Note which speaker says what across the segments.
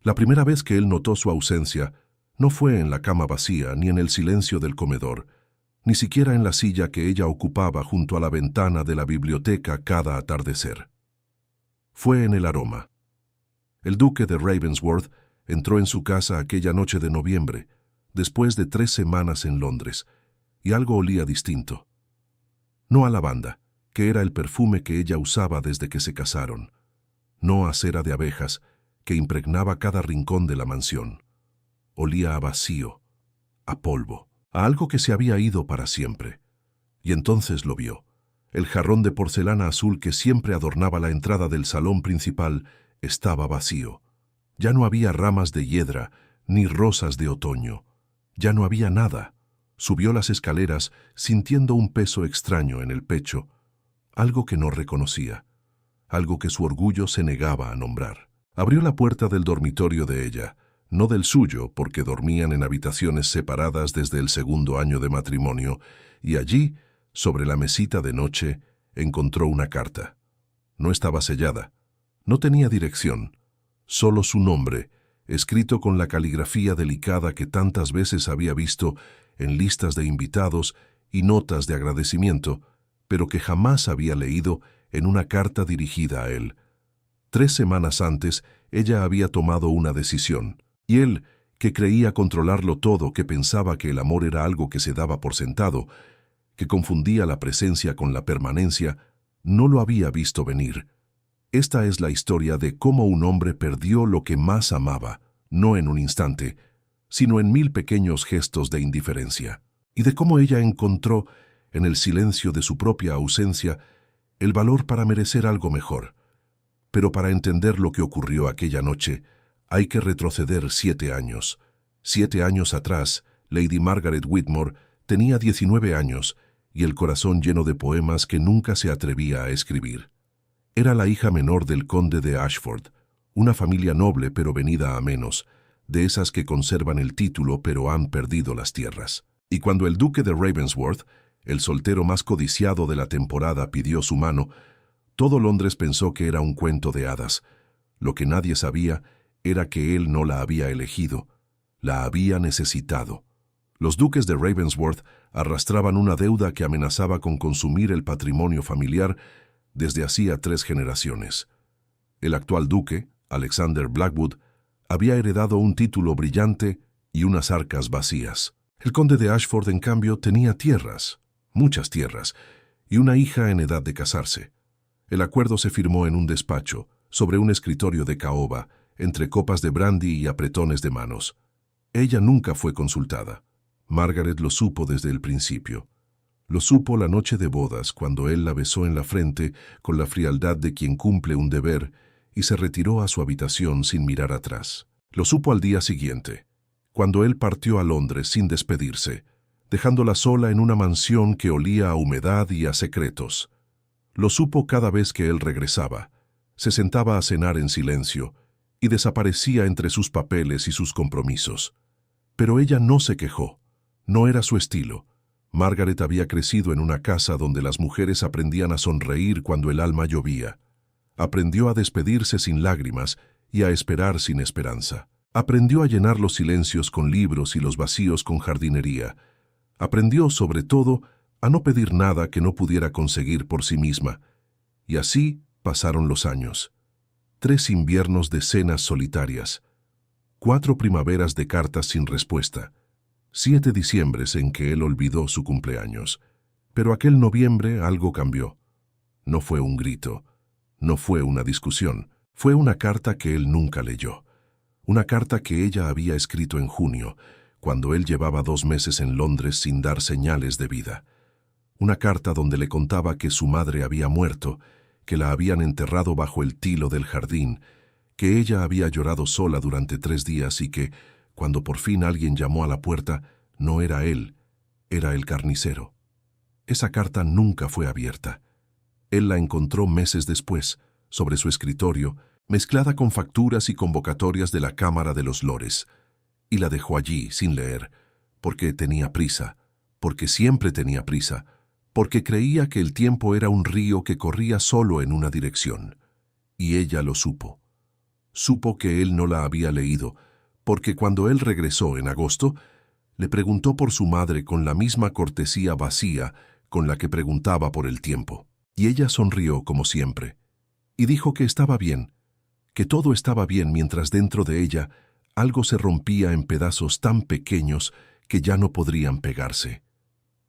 Speaker 1: La primera vez que él notó su ausencia no fue en la cama vacía ni en el silencio del comedor, ni siquiera en la silla que ella ocupaba junto a la ventana de la biblioteca cada atardecer. Fue en el aroma. El duque de Ravensworth entró en su casa aquella noche de noviembre, después de 3 semanas en Londres, y algo olía distinto. No a lavanda, que era el perfume que ella usaba desde que se casaron. No a cera de abejas, que impregnaba cada rincón de la mansión. Olía a vacío, a polvo, a algo que se había ido para siempre. Y entonces lo vio. El jarrón de porcelana azul que siempre adornaba la entrada del salón principal estaba vacío. Ya no había ramas de hiedra, ni rosas de otoño. Ya no había nada. Subió las escaleras sintiendo un peso extraño en el pecho, algo que no reconocía, algo que su orgullo se negaba a nombrar. Abrió la puerta del dormitorio de ella, no del suyo, porque dormían en habitaciones separadas desde el 2.º año de matrimonio, y allí, sobre la mesita de noche, encontró una carta. No estaba sellada, no tenía dirección, solo su nombre, escrito con la caligrafía delicada que tantas veces había visto en listas de invitados y notas de agradecimiento, pero que jamás había leído en una carta dirigida a él. 3 semanas antes, ella había tomado una decisión, y él, que creía controlarlo todo, que pensaba que el amor era algo que se daba por sentado, que confundía la presencia con la permanencia, no lo había visto venir. Esta es la historia de cómo un hombre perdió lo que más amaba, no en un instante, sino en 1000 pequeños gestos de indiferencia, y de cómo ella encontró, en el silencio de su propia ausencia, el valor para merecer algo mejor. Pero para entender lo que ocurrió aquella noche, hay que retroceder 7 años. 7 años atrás, Lady Margaret Whitmore tenía 19 años y el corazón lleno de poemas que nunca se atrevía a escribir. Era la hija menor del conde de Ashford, una familia noble pero venida a menos, de esas que conservan el título pero han perdido las tierras. Y cuando el duque de Ravensworth, el soltero más codiciado de la temporada, pidió su mano, todo Londres pensó que era un cuento de hadas. Lo que nadie sabía era que él no la había elegido, la había necesitado. Los duques de Ravensworth arrastraban una deuda que amenazaba con consumir el patrimonio familiar desde hacía 3 generaciones. El actual duque, Alexander Blackwood, había heredado un título brillante y unas arcas vacías. El conde de Ashford, en cambio, tenía tierras, muchas tierras, y una hija en edad de casarse. El acuerdo se firmó en un despacho, sobre un escritorio de caoba, entre copas de brandy y apretones de manos. Ella nunca fue consultada. Margaret lo supo desde el principio. Lo supo la noche de bodas, cuando él la besó en la frente con la frialdad de quien cumple un deber y se retiró a su habitación sin mirar atrás. Lo supo al día siguiente, cuando él partió a Londres sin despedirse, dejándola sola en una mansión que olía a humedad y a secretos. Lo supo cada vez que él regresaba. Se sentaba a cenar en silencio y desaparecía entre sus papeles y sus compromisos. Pero ella no se quejó. No era su estilo. Margaret había crecido en una casa donde las mujeres aprendían a sonreír cuando el alma llovía. Aprendió a despedirse sin lágrimas y a esperar sin esperanza. Aprendió a llenar los silencios con libros y los vacíos con jardinería. Aprendió, sobre todo, a no pedir nada que no pudiera conseguir por sí misma. Y así pasaron los años. 3 inviernos de cenas solitarias. 4 primaveras de cartas sin respuesta. 7 diciembres en que él olvidó su cumpleaños. Pero aquel noviembre algo cambió. No fue un grito, no fue una discusión, fue una carta que él nunca leyó. Una carta que ella había escrito en junio, cuando él llevaba 2 meses en Londres sin dar señales de vida. Una carta donde le contaba que su madre había muerto, que la habían enterrado bajo el tilo del jardín, que ella había llorado sola durante 3 días y que, cuando por fin alguien llamó a la puerta, no era él, era el carnicero. Esa carta nunca fue abierta. Él la encontró meses después, sobre su escritorio, mezclada con facturas y convocatorias de la Cámara de los Lores, y la dejó allí sin leer, porque tenía prisa, porque siempre tenía prisa, porque creía que el tiempo era un río que corría solo en una dirección. Y ella lo supo. Supo que él no la había leído, porque cuando él regresó en agosto, le preguntó por su madre con la misma cortesía vacía con la que preguntaba por el tiempo. Y ella sonrió como siempre, y dijo que estaba bien, que todo estaba bien mientras dentro de ella algo se rompía en pedazos tan pequeños que ya no podrían pegarse.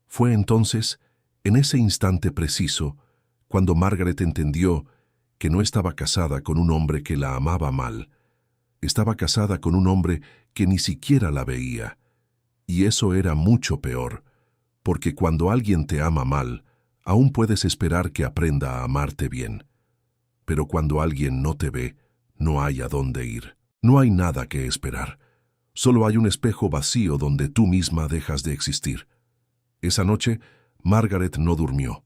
Speaker 1: Fue entonces, en ese instante preciso, cuando Margaret entendió que no estaba casada con un hombre que la amaba mal. Estaba casada con un hombre que ni siquiera la veía. Y eso era mucho peor, porque cuando alguien te ama mal, aún puedes esperar que aprenda a amarte bien. Pero cuando alguien no te ve, no hay a dónde ir. No hay nada que esperar. Solo hay un espejo vacío donde tú misma dejas de existir. Esa noche, Margaret no durmió.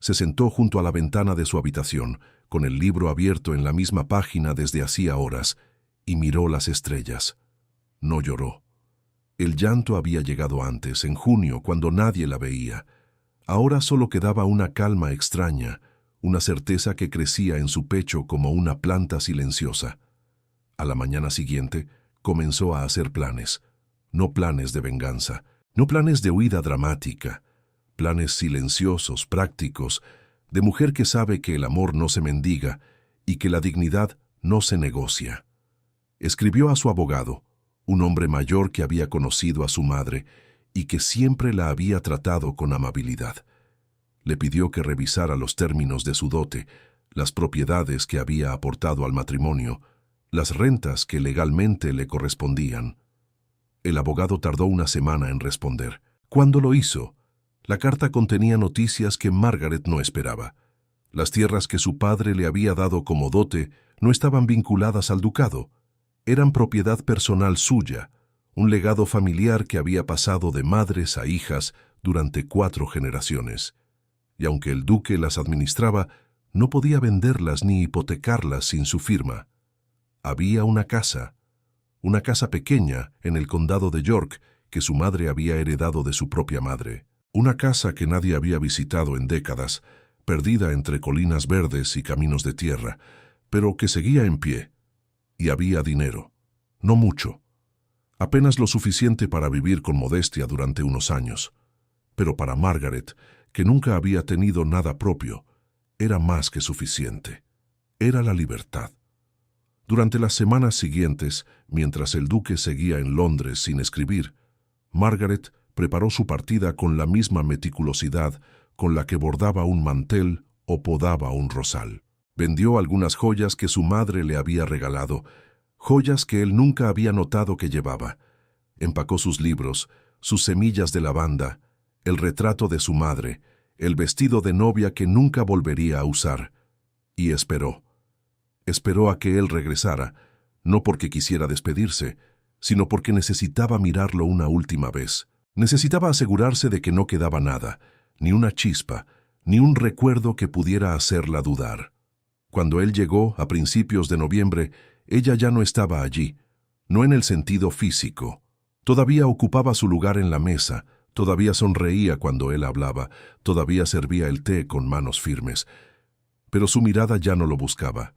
Speaker 1: Se sentó junto a la ventana de su habitación, con el libro abierto en la misma página desde hacía horas, y miró las estrellas. No lloró. El llanto había llegado antes, en junio, cuando nadie la veía. Ahora solo quedaba una calma extraña, una certeza que crecía en su pecho como una planta silenciosa. A la mañana siguiente, comenzó a hacer planes. No planes de venganza, no planes de huida dramática, planes silenciosos, prácticos, de mujer que sabe que el amor no se mendiga y que la dignidad no se negocia. Escribió a su abogado, un hombre mayor que había conocido a su madre y que siempre la había tratado con amabilidad. Le pidió que revisara los términos de su dote, las propiedades que había aportado al matrimonio, las rentas que legalmente le correspondían. El abogado tardó una semana en responder. Cuando lo hizo, la carta contenía noticias que Margaret no esperaba. Las tierras que su padre le había dado como dote no estaban vinculadas al ducado. Eran propiedad personal suya, un legado familiar que había pasado de madres a hijas durante 4 generaciones. Y aunque el duque las administraba, no podía venderlas ni hipotecarlas sin su firma. Había una casa pequeña en el condado de York que su madre había heredado de su propia madre. Una casa que nadie había visitado en décadas, perdida entre colinas verdes y caminos de tierra, pero que seguía en pie. Y había dinero. No mucho. Apenas lo suficiente para vivir con modestia durante unos años. Pero para Margaret, que nunca había tenido nada propio, era más que suficiente. Era la libertad. Durante las semanas siguientes, mientras el duque seguía en Londres sin escribir, Margaret preparó su partida con la misma meticulosidad con la que bordaba un mantel o podaba un rosal. Vendió algunas joyas que su madre le había regalado, joyas que él nunca había notado que llevaba. Empacó sus libros, sus semillas de lavanda, el retrato de su madre, el vestido de novia que nunca volvería a usar, y esperó. Esperó a que él regresara, no porque quisiera despedirse, sino porque necesitaba mirarlo una última vez. Necesitaba asegurarse de que no quedaba nada, ni una chispa, ni un recuerdo que pudiera hacerla dudar. Cuando él llegó, a principios de noviembre, ella ya no estaba allí, no en el sentido físico. Todavía ocupaba su lugar en la mesa, todavía sonreía cuando él hablaba, todavía servía el té con manos firmes. Pero su mirada ya no lo buscaba.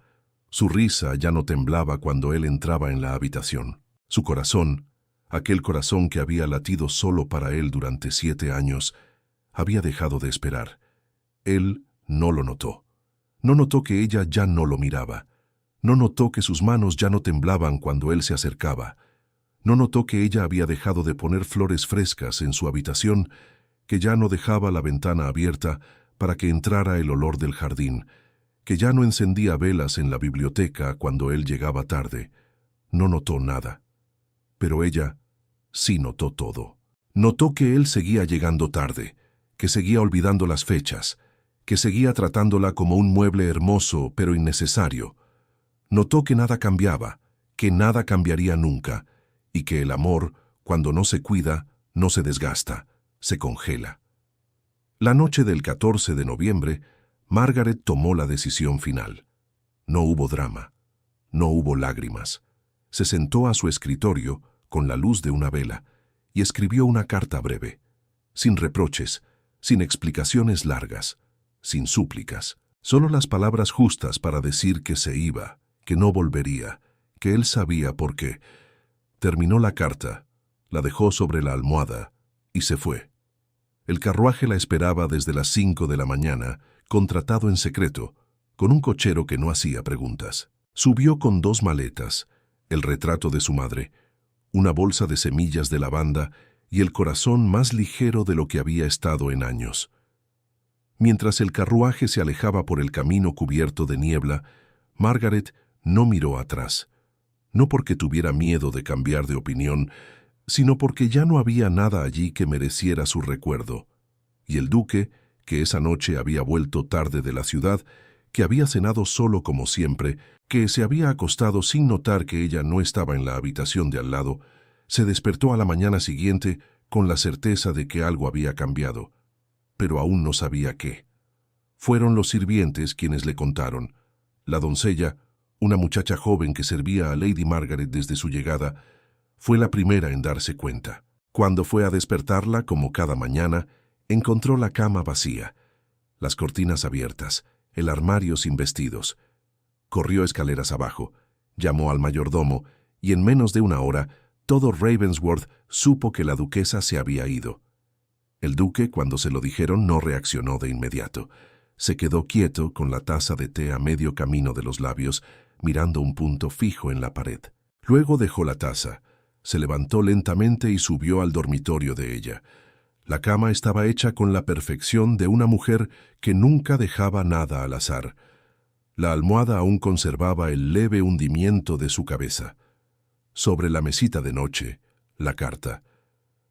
Speaker 1: Su risa ya no temblaba cuando él entraba en la habitación. Su corazón, aquel corazón que había latido solo para él durante 7 años, había dejado de esperar. Él no lo notó. No notó que ella ya no lo miraba. No notó que sus manos ya no temblaban cuando él se acercaba. No notó que ella había dejado de poner flores frescas en su habitación, que ya no dejaba la ventana abierta para que entrara el olor del jardín, que ya no encendía velas en la biblioteca cuando él llegaba tarde. No notó nada. Pero ella sí notó todo. Notó que él seguía llegando tarde, que seguía olvidando las fechas, que seguía tratándola como un mueble hermoso pero innecesario. Notó que nada cambiaba, que nada cambiaría nunca, y que el amor, cuando no se cuida, no se desgasta, se congela. La noche del 14 de noviembre, Margaret tomó la decisión final. No hubo drama, no hubo lágrimas. Se sentó a su escritorio, con la luz de una vela, y escribió una carta breve, sin reproches, sin explicaciones largas, sin súplicas, solo las palabras justas para decir que se iba, que no volvería, que él sabía por qué. Terminó la carta, la dejó sobre la almohada y se fue. El carruaje la esperaba desde las 5 de la mañana, contratado en secreto, con un cochero que no hacía preguntas. Subió con 2 maletas, el retrato de su madre, una bolsa de semillas de lavanda y el corazón más ligero de lo que había estado en años. Mientras el carruaje se alejaba por el camino cubierto de niebla, Margaret no miró atrás, no porque tuviera miedo de cambiar de opinión, sino porque ya no había nada allí que mereciera su recuerdo. Y el duque, que esa noche había vuelto tarde de la ciudad, que había cenado solo como siempre, que se había acostado sin notar que ella no estaba en la habitación de al lado, se despertó a la mañana siguiente con la certeza de que algo había cambiado, pero aún no sabía qué. Fueron los sirvientes quienes le contaron. La doncella, una muchacha joven que servía a Lady Margaret desde su llegada, fue la primera en darse cuenta. Cuando fue a despertarla, como cada mañana, encontró la cama vacía, las cortinas abiertas, el armario sin vestidos. Corrió escaleras abajo, llamó al mayordomo y en menos de una hora todo Ravensworth supo que la duquesa se había ido. El duque, cuando se lo dijeron, no reaccionó de inmediato. Se quedó quieto con la taza de té a medio camino de los labios, mirando un punto fijo en la pared. Luego dejó la taza, se levantó lentamente y subió al dormitorio de ella. La cama estaba hecha con la perfección de una mujer que nunca dejaba nada al azar. La almohada aún conservaba el leve hundimiento de su cabeza. Sobre la mesita de noche, la carta.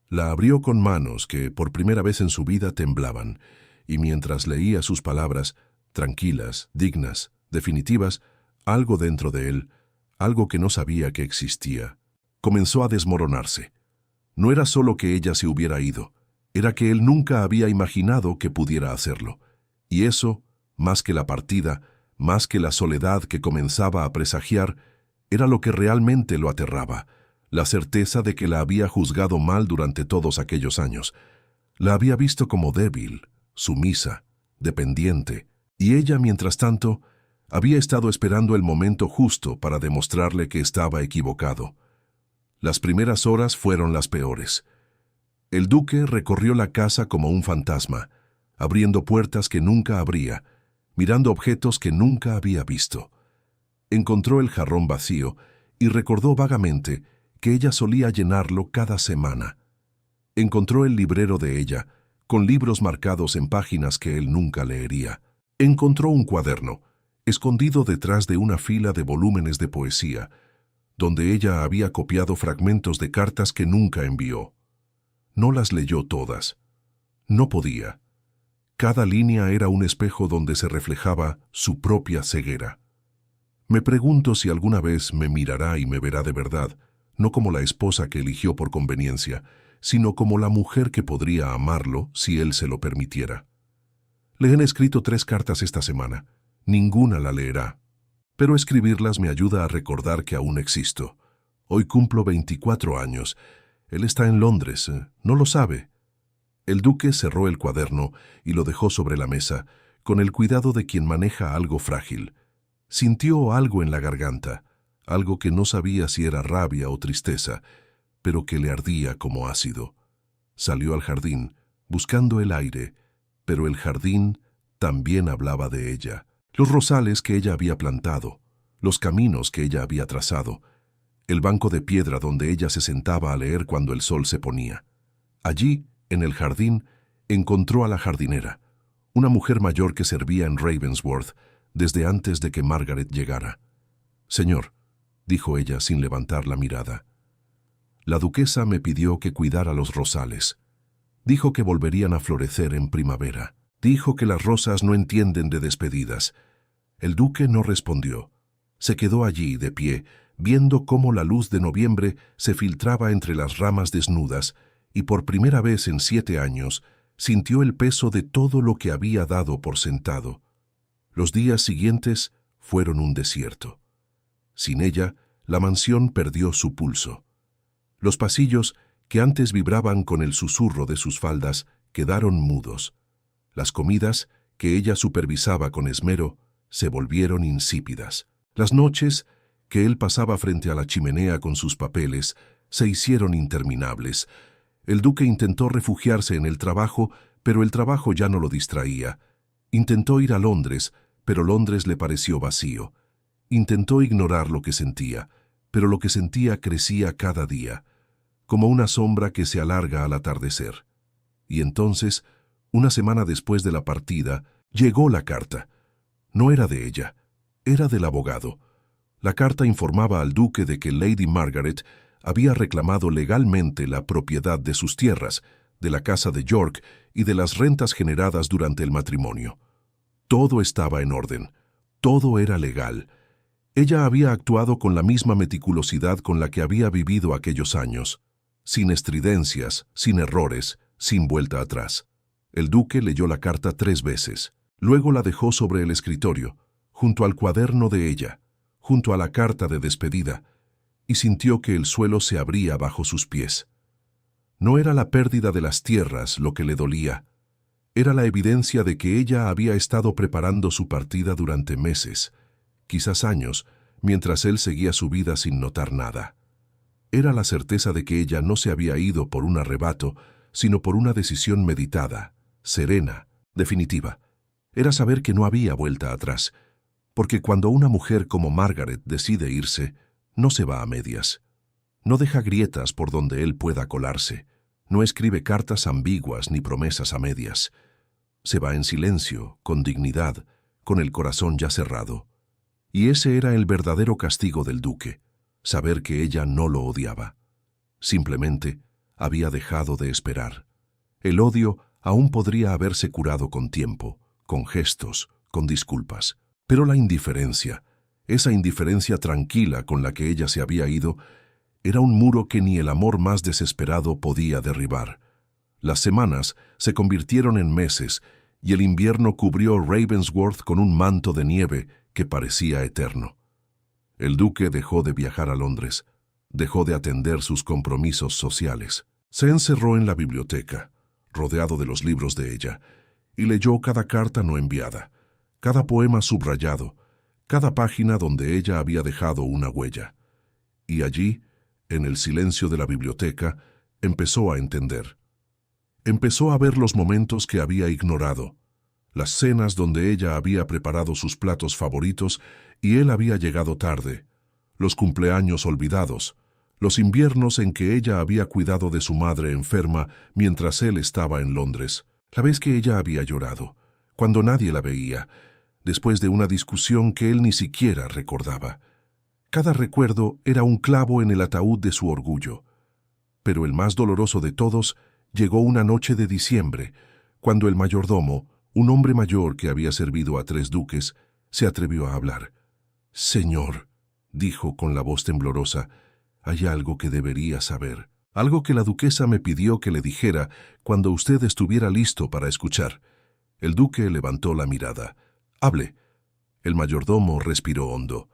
Speaker 1: La abrió con manos que por primera vez en su vida temblaban, y mientras leía sus palabras, tranquilas, dignas, definitivas, algo dentro de él, algo que no sabía que existía, comenzó a desmoronarse. No era solo que ella se hubiera ido, era que él nunca había imaginado que pudiera hacerlo. Y eso, más que la partida, más que la soledad que comenzaba a presagiar, era lo que realmente lo aterraba, la certeza de que la había juzgado mal durante todos aquellos años. La había visto como débil, sumisa, dependiente, y ella, mientras tanto, había estado esperando el momento justo para demostrarle que estaba equivocado. Las primeras horas fueron las peores. El duque recorrió la casa como un fantasma, abriendo puertas que nunca abría, mirando objetos que nunca había visto. Encontró el jarrón vacío y recordó vagamente que ella solía llenarlo cada semana. Encontró el librero de ella, con libros marcados en páginas que él nunca leería. Encontró un cuaderno, escondido detrás de una fila de volúmenes de poesía, donde ella había copiado fragmentos de cartas que nunca envió. No las leyó todas. No podía. Cada línea era un espejo donde se reflejaba su propia ceguera. Me pregunto si alguna vez me mirará y me verá de verdad, no como la esposa que eligió por conveniencia, sino como la mujer que podría amarlo si él se lo permitiera. Le han escrito 3 cartas esta semana. Ninguna la leerá. Pero escribirlas me ayuda a recordar que aún existo. Hoy cumplo 24 años. Él está en Londres. No lo sabe. El duque cerró el cuaderno y lo dejó sobre la mesa, con el cuidado de quien maneja algo frágil. Sintió algo en la garganta, algo que no sabía si era rabia o tristeza, pero que le ardía como ácido. Salió al jardín, buscando el aire, pero el jardín también hablaba de ella. Los rosales que ella había plantado, los caminos que ella había trazado, el banco de piedra donde ella se sentaba a leer cuando el sol se ponía. Allí, en el jardín, encontró a la jardinera, una mujer mayor que servía en Ravensworth desde antes de que Margaret llegara. «Señor», dijo ella sin levantar la mirada, «la duquesa me pidió que cuidara los rosales. Dijo que volverían a florecer en primavera. Dijo que las rosas no entienden de despedidas». El duque no respondió. Se quedó allí, de pie, viendo cómo la luz de noviembre se filtraba entre las ramas desnudas, y por primera vez en 7 años sintió el peso de todo lo que había dado por sentado. Los días siguientes fueron un desierto. Sin ella, la mansión perdió su pulso. Los pasillos, que antes vibraban con el susurro de sus faldas, quedaron mudos. Las comidas, que ella supervisaba con esmero, se volvieron insípidas. Las noches, que él pasaba frente a la chimenea con sus papeles se hicieron interminables. El duque intentó refugiarse en el trabajo, pero el trabajo ya no lo distraía. Intentó ir a Londres, pero Londres le pareció vacío. Intentó ignorar lo que sentía, pero lo que sentía crecía cada día, como una sombra que se alarga al atardecer. Y entonces, una semana después de la partida, llegó la carta. No era de ella, era del abogado. La carta informaba al duque de que Lady Margaret había reclamado legalmente la propiedad de sus tierras, de la casa de York y de las rentas generadas durante el matrimonio. Todo estaba en orden, todo era legal. Ella había actuado con la misma meticulosidad con la que había vivido aquellos años, sin estridencias, sin errores, sin vuelta atrás. El duque leyó la carta 3 veces, luego la dejó sobre el escritorio, junto al cuaderno de ella, junto a la carta de despedida, y sintió que el suelo se abría bajo sus pies. No era la pérdida de las tierras lo que le dolía, era la evidencia de que ella había estado preparando su partida durante meses, quizás años, mientras él seguía su vida sin notar nada. Era la certeza de que ella no se había ido por un arrebato, sino por una decisión meditada, serena, definitiva. Era saber que no había vuelta atrás, porque cuando una mujer como Margaret decide irse, no se va a medias. No deja grietas por donde él pueda colarse. No escribe cartas ambiguas ni promesas a medias. Se va en silencio, con dignidad, con el corazón ya cerrado. Y ese era el verdadero castigo del duque, saber que ella no lo odiaba. Simplemente había dejado de esperar. El odio aún podría haberse curado con tiempo, con gestos, con disculpas. Pero la indiferencia, esa indiferencia tranquila con la que ella se había ido, era un muro que ni el amor más desesperado podía derribar. Las semanas se convirtieron en meses y el invierno cubrió Ravensworth con un manto de nieve que parecía eterno. El duque dejó de viajar a Londres, dejó de atender sus compromisos sociales. Se encerró en la biblioteca, rodeado de los libros de ella, y leyó cada carta no enviada, cada poema subrayado, cada página donde ella había dejado una huella. Y allí, en el silencio de la biblioteca, empezó a entender. Empezó a ver los momentos que había ignorado, las cenas donde ella había preparado sus platos favoritos y él había llegado tarde, los cumpleaños olvidados, los inviernos en que ella había cuidado de su madre enferma mientras él estaba en Londres, la vez que ella había llorado, cuando nadie la veía, después de una discusión que él ni siquiera recordaba. Cada recuerdo era un clavo en el ataúd de su orgullo. Pero el más doloroso de todos llegó una noche de diciembre, cuando el mayordomo, un hombre mayor que había servido a 3 duques, se atrevió a hablar. «Señor», dijo con la voz temblorosa, «hay algo que debería saber, algo que la duquesa me pidió que le dijera cuando usted estuviera listo para escuchar». El duque levantó la mirada. «Hable». El mayordomo respiró hondo.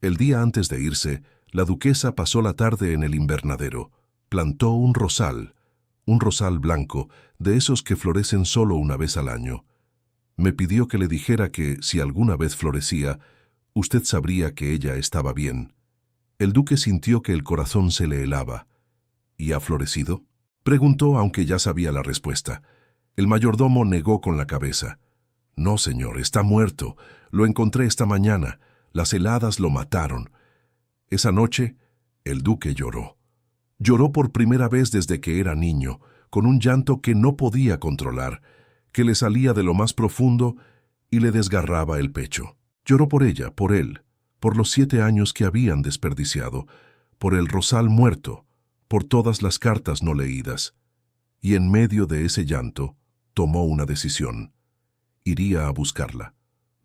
Speaker 1: El día antes de irse, la duquesa pasó la tarde en el invernadero. Plantó un rosal blanco, de esos que florecen solo una vez al año. Me pidió que le dijera que, si alguna vez florecía, usted sabría que ella estaba bien. El duque sintió que el corazón se le helaba. ¿Y ha florecido?, preguntó, aunque ya sabía la respuesta. El mayordomo negó con la cabeza. «No, señor, está muerto. Lo encontré esta mañana. Las heladas lo mataron». Esa noche, el duque lloró. Lloró por primera vez desde que era niño, con un llanto que no podía controlar, que le salía de lo más profundo y le desgarraba el pecho. Lloró por ella, por él, por los 7 años que habían desperdiciado, por el rosal muerto, por todas las cartas no leídas. Y en medio de ese llanto, tomó una decisión. Iría a buscarla,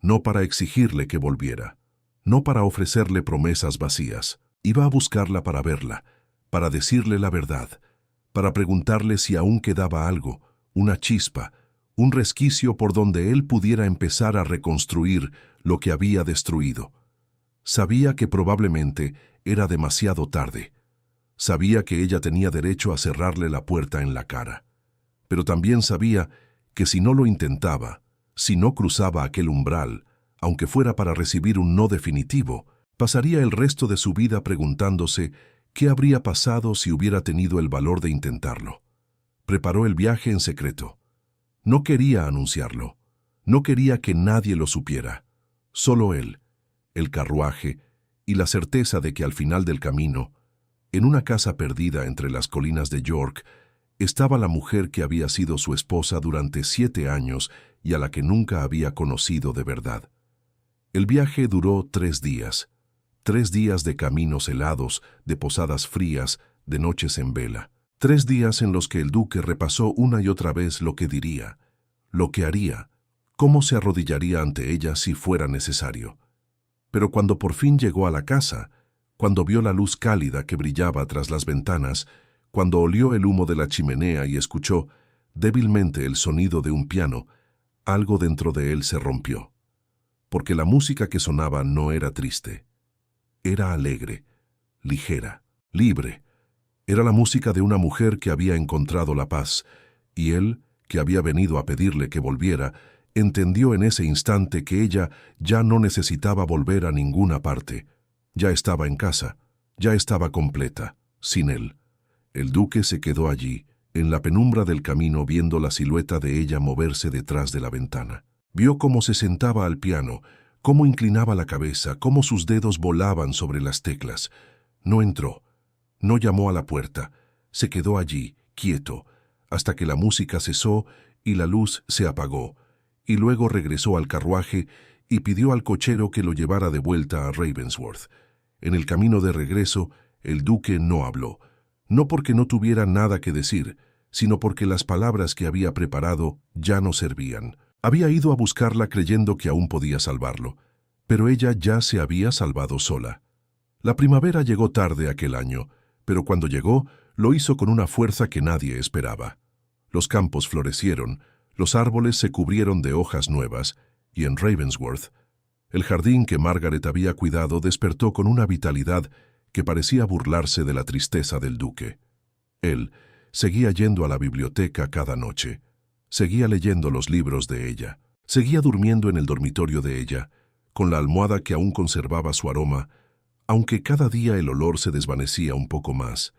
Speaker 1: no para exigirle que volviera, no para ofrecerle promesas vacías. Iba a buscarla para verla, para decirle la verdad, para preguntarle si aún quedaba algo, una chispa, un resquicio por donde él pudiera empezar a reconstruir lo que había destruido. Sabía que probablemente era demasiado tarde. Sabía que ella tenía derecho a cerrarle la puerta en la cara. Pero también sabía que si no lo intentaba, si no cruzaba aquel umbral, aunque fuera para recibir un no definitivo, Pasaría el resto de su vida preguntándose qué habría pasado si hubiera tenido el valor de intentarlo. Preparó el viaje en secreto. No quería anunciarlo. No quería que nadie lo supiera. Solo él, el carruaje y la certeza de que al final del camino, en una casa perdida entre las colinas de York, estaba la mujer que había sido su esposa durante 7 años y a la que nunca había conocido de verdad. El viaje duró 3 días. 3 días de caminos helados, de posadas frías, de noches en vela. 3 días en los que el duque repasó una y otra vez lo que diría, lo que haría, cómo se arrodillaría ante ella si fuera necesario. Pero cuando por fin llegó a la casa, cuando vio la luz cálida que brillaba tras las ventanas, cuando olió el humo de la chimenea y escuchó débilmente el sonido de un piano, algo dentro de él se rompió. Porque la música que sonaba no era triste. Era alegre, ligera, libre. Era la música de una mujer que había encontrado la paz, y él, que había venido a pedirle que volviera, entendió en ese instante que ella ya no necesitaba volver a ninguna parte. Ya estaba en casa, ya estaba completa, sin él. El duque se quedó allí, en la penumbra del camino, viendo la silueta de ella moverse detrás de la ventana. Vio cómo se sentaba al piano, cómo inclinaba la cabeza, cómo sus dedos volaban sobre las teclas. No entró, no llamó a la puerta, se quedó allí, quieto, hasta que la música cesó y la luz se apagó, y luego regresó al carruaje y pidió al cochero que lo llevara de vuelta a Ravensworth. En el camino de regreso, el duque no habló, no porque no tuviera nada que decir, sino porque las palabras que había preparado ya no servían. Había ido a buscarla creyendo que aún podía salvarlo, pero ella ya se había salvado sola. La primavera llegó tarde aquel año, pero cuando llegó, lo hizo con una fuerza que nadie esperaba. Los campos florecieron, los árboles se cubrieron de hojas nuevas, y en Ravensworth, el jardín que Margaret había cuidado despertó con una vitalidad que parecía burlarse de la tristeza del duque. Él seguía yendo a la biblioteca cada noche, seguía leyendo los libros de ella, seguía durmiendo en el dormitorio de ella, con la almohada que aún conservaba su aroma, aunque cada día el olor se desvanecía un poco más.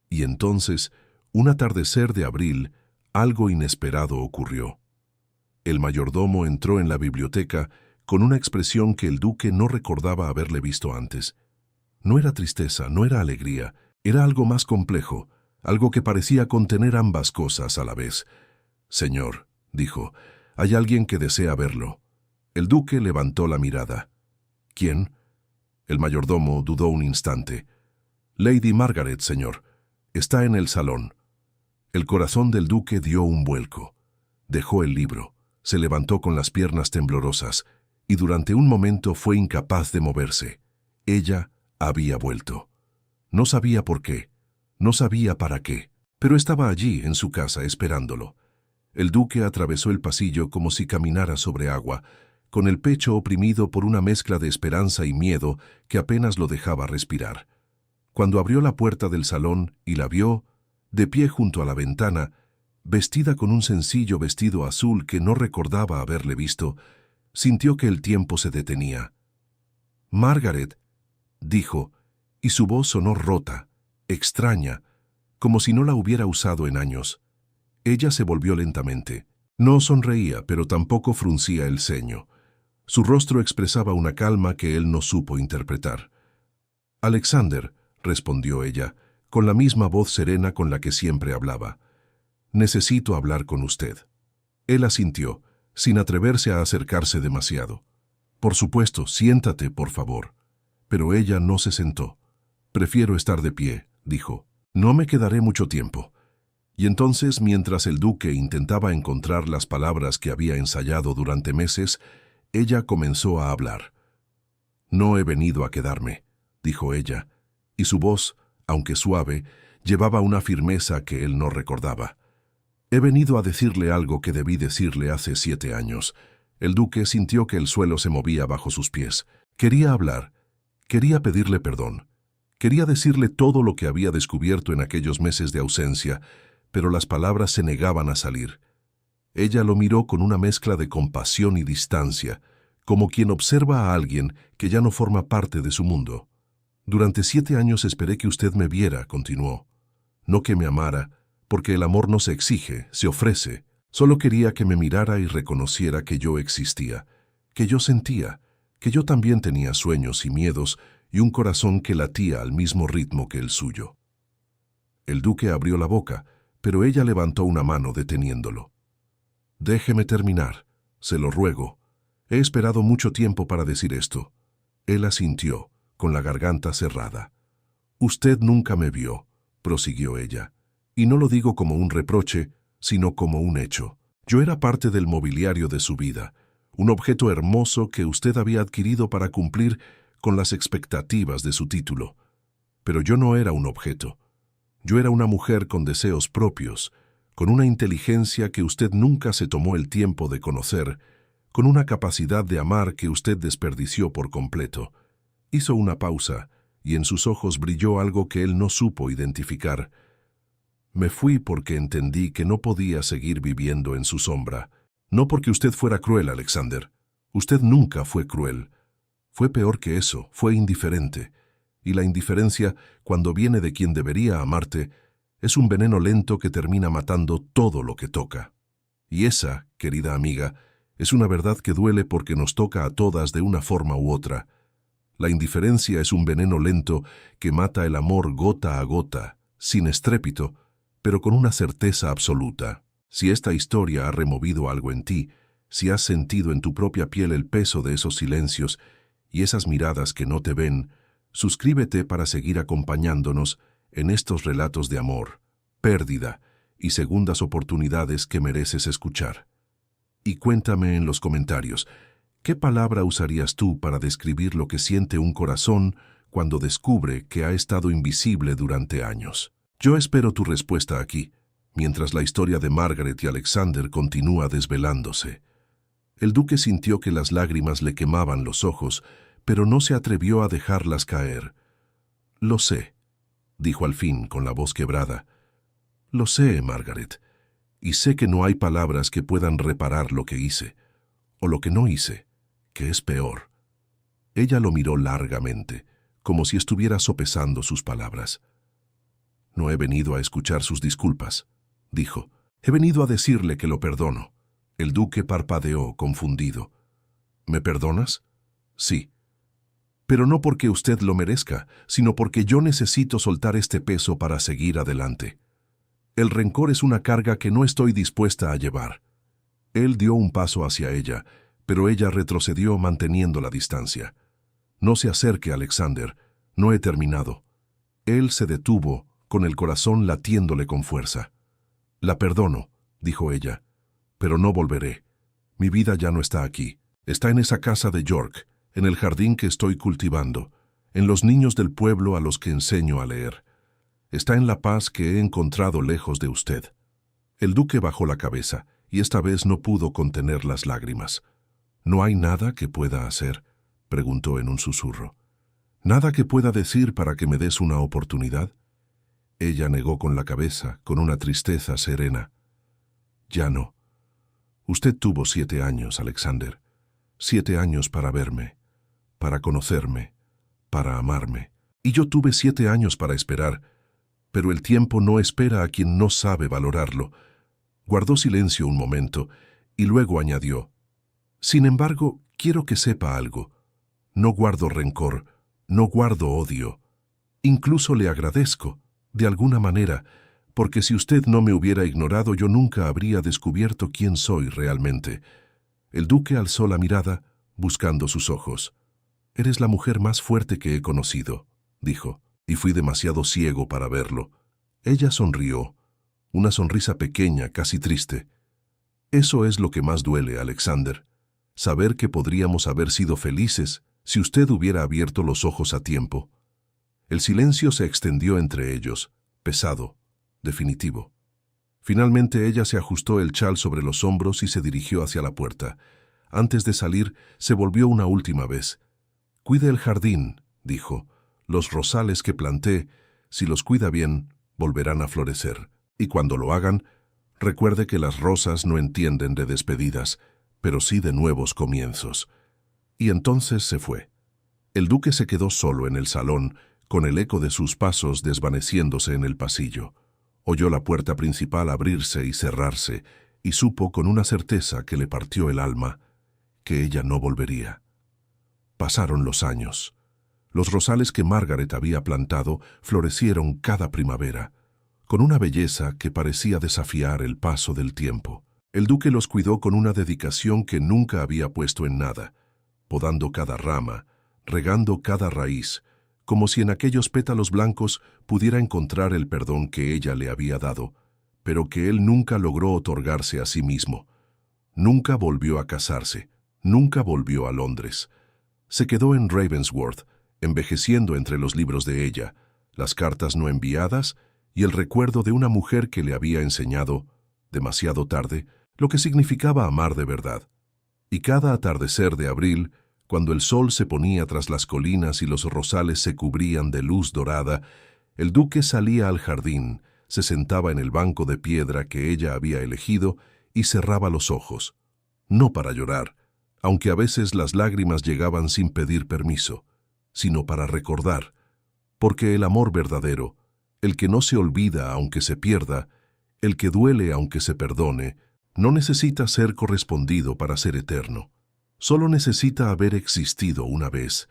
Speaker 1: Y entonces, un atardecer de abril, algo inesperado ocurrió. El mayordomo entró en la biblioteca con una expresión que el duque no recordaba haberle visto antes. No era tristeza, no era alegría, era algo más complejo, algo que parecía contener ambas cosas a la vez. «Señor», dijo, «hay alguien que desea verlo». El duque levantó la mirada. «¿Quién?» El mayordomo dudó un instante. «Lady Margaret, señor. Está en el salón». El corazón del duque dio un vuelco. Dejó el libro, se levantó con las piernas temblorosas, y durante un momento fue incapaz de moverse. Ella había vuelto. No sabía por qué, no sabía para qué, pero estaba allí en su casa esperándolo. El duque atravesó el pasillo como si caminara sobre agua, con el pecho oprimido por una mezcla de esperanza y miedo que apenas lo dejaba respirar. Cuando abrió la puerta del salón y la vio, de pie junto a la ventana, vestida con un sencillo vestido azul que no recordaba haberle visto, sintió que el tiempo se detenía. «Margaret», dijo, y su voz sonó rota, extraña, como si no la hubiera usado en años. Ella se volvió lentamente. No sonreía, pero tampoco fruncía el ceño. Su rostro expresaba una calma que él no supo interpretar. «Alexander», respondió ella, con la misma voz serena con la que siempre hablaba. «Necesito hablar con usted». Él asintió, sin atreverse a acercarse demasiado. «Por supuesto, siéntate, por favor». Pero ella no se sentó. «Prefiero estar de pie», dijo. «No me quedaré mucho tiempo». Y entonces, mientras el duque intentaba encontrar las palabras que había ensayado durante meses, ella comenzó a hablar. «No he venido a quedarme», dijo ella, y su voz, aunque suave, llevaba una firmeza que él no recordaba. «He venido a decirle algo que debí decirle hace 7 años». El duque sintió que el suelo se movía bajo sus pies. Quería hablar, quería pedirle perdón, quería decirle todo lo que había descubierto en aquellos meses de ausencia, pero las palabras se negaban a salir. Ella lo miró con una mezcla de compasión y distancia, como quien observa a alguien que ya no forma parte de su mundo. Durante 7 años esperé que usted me viera, continuó. No que me amara, porque el amor no se exige, se ofrece. Solo quería que me mirara y reconociera que yo existía, que yo sentía, que yo también tenía sueños y miedos y un corazón que latía al mismo ritmo que el suyo. El duque abrió la boca, pero ella levantó una mano deteniéndolo. Déjeme terminar, se lo ruego. He esperado mucho tiempo para decir esto. Él asintió, con la garganta cerrada. Usted nunca me vio, prosiguió ella, y no lo digo como un reproche, sino como un hecho. Yo era parte del mobiliario de su vida, un objeto hermoso que usted había adquirido para cumplir con las expectativas de su título. Pero yo no era un objeto. Yo era una mujer con deseos propios, con una inteligencia que usted nunca se tomó el tiempo de conocer, con una capacidad de amar que usted desperdició por completo. Hizo una pausa, y en sus ojos brilló algo que él no supo identificar. Me fui porque entendí que no podía seguir viviendo en su sombra. No porque usted fuera cruel, Alexander. Usted nunca fue cruel. Fue peor que eso, fue indiferente. Y la indiferencia, cuando viene de quien debería amarte, es un veneno lento que termina matando todo lo que toca. Y esa, querida amiga, es una verdad que duele porque nos toca a todas de una forma u otra. La indiferencia es un veneno lento que mata el amor gota a gota, sin estrépito, pero con una certeza absoluta. Si esta historia ha removido algo en ti, si has sentido en tu propia piel el peso de esos silencios y esas miradas que no te ven, suscríbete para seguir acompañándonos en estos relatos de amor, pérdida y segundas oportunidades que mereces escuchar. Y cuéntame en los comentarios, ¿qué palabra usarías tú para describir lo que siente un corazón cuando descubre que ha estado invisible durante años? Yo espero tu respuesta aquí, mientras la historia de Margaret y Alexander continúa desvelándose. El duque sintió que las lágrimas le quemaban los ojos, pero no se atrevió a dejarlas caer. «Lo sé», dijo al fin con la voz quebrada. «Lo sé, Margaret, y sé que no hay palabras que puedan reparar lo que hice, o lo que no hice, que es peor». Ella lo miró largamente, como si estuviera sopesando sus palabras. «No he venido a escuchar sus disculpas», dijo. «He venido a decirle que lo perdono». El duque parpadeó, confundido. «¿Me perdonas?» «Sí. Pero no porque usted lo merezca, sino porque yo necesito soltar este peso para seguir adelante. El rencor es una carga que no estoy dispuesta a llevar». Él dio un paso hacia ella, pero ella retrocedió manteniendo la distancia. «No se acerque, Alexander. No he terminado». Él se detuvo, con el corazón latiéndole con fuerza. «La perdono», dijo ella, «pero no volveré. Mi vida ya no está aquí. Está en esa casa de York, en el jardín que estoy cultivando, en los niños del pueblo a los que enseño a leer. Está en la paz que he encontrado lejos de usted». El duque bajó la cabeza, y esta vez no pudo contener las lágrimas. «¿No hay nada que pueda hacer?», preguntó en un susurro. «¿Nada que pueda decir para que me des una oportunidad?». Ella negó con la cabeza, con una tristeza serena. «Ya no. Usted tuvo 7 años, Alexander. 7 años para verme, para conocerme, para amarme. Y yo tuve 7 años para esperar, pero el tiempo no espera a quien no sabe valorarlo». Guardó silencio un momento y luego añadió: «Sin embargo, quiero que sepa algo. No guardo rencor, no guardo odio. Incluso le agradezco, de alguna manera, porque si usted no me hubiera ignorado yo nunca habría descubierto quién soy realmente». El duque alzó la mirada, buscando sus ojos. «Eres la mujer más fuerte que he conocido», dijo, «y fui demasiado ciego para verlo». Ella sonrió, una sonrisa pequeña, casi triste. «Eso es lo que más duele, Alexander, saber que podríamos haber sido felices si usted hubiera abierto los ojos a tiempo». El silencio se extendió entre ellos, pesado, definitivo. Finalmente ella se ajustó el chal sobre los hombros y se dirigió hacia la puerta. Antes de salir, se volvió una última vez. «Cuide el jardín», dijo. «Los rosales que planté, si los cuida bien, volverán a florecer. Y cuando lo hagan, recuerde que las rosas no entienden de despedidas, pero sí de nuevos comienzos». Y entonces se fue. El duque se quedó solo en el salón, con el eco de sus pasos desvaneciéndose en el pasillo. Oyó la puerta principal abrirse y cerrarse, y supo con una certeza que le partió el alma, que ella no volvería. Pasaron los años. Los rosales que Margaret había plantado florecieron cada primavera, con una belleza que parecía desafiar el paso del tiempo. El duque los cuidó con una dedicación que nunca había puesto en nada, podando cada rama, regando cada raíz, como si en aquellos pétalos blancos pudiera encontrar el perdón que ella le había dado, pero que él nunca logró otorgarse a sí mismo. Nunca volvió a casarse, nunca volvió a Londres. Se quedó en Ravensworth, envejeciendo entre los libros de ella, las cartas no enviadas y el recuerdo de una mujer que le había enseñado, demasiado tarde, lo que significaba amar de verdad. Y cada atardecer de abril, cuando el sol se ponía tras las colinas y los rosales se cubrían de luz dorada, el duque salía al jardín, se sentaba en el banco de piedra que ella había elegido y cerraba los ojos, no para llorar, aunque a veces las lágrimas llegaban sin pedir permiso, sino para recordar, porque el amor verdadero, el que no se olvida aunque se pierda, el que duele aunque se perdone, no necesita ser correspondido para ser eterno. Solo necesita haber existido una vez,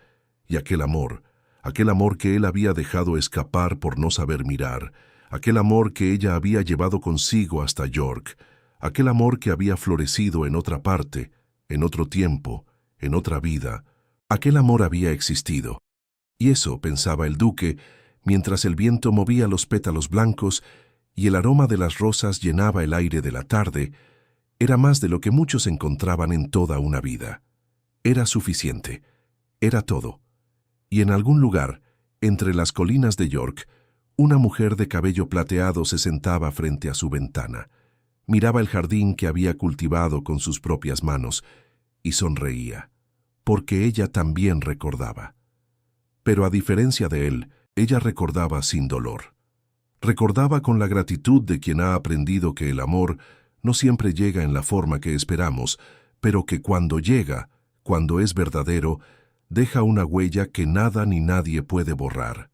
Speaker 1: y aquel amor que él había dejado escapar por no saber mirar, aquel amor que ella había llevado consigo hasta York, aquel amor que había florecido en otra parte, en otro tiempo, en otra vida, aquel amor había existido. Y eso, pensaba el duque, mientras el viento movía los pétalos blancos y el aroma de las rosas llenaba el aire de la tarde, era más de lo que muchos encontraban en toda una vida. Era suficiente, era todo. Y en algún lugar, entre las colinas de York, una mujer de cabello plateado se sentaba frente a su ventana. Miraba el jardín que había cultivado con sus propias manos y sonreía, porque ella también recordaba. Pero a diferencia de él, ella recordaba sin dolor. Recordaba con la gratitud de quien ha aprendido que el amor no siempre llega en la forma que esperamos, pero que cuando llega, cuando es verdadero, deja una huella que nada ni nadie puede borrar.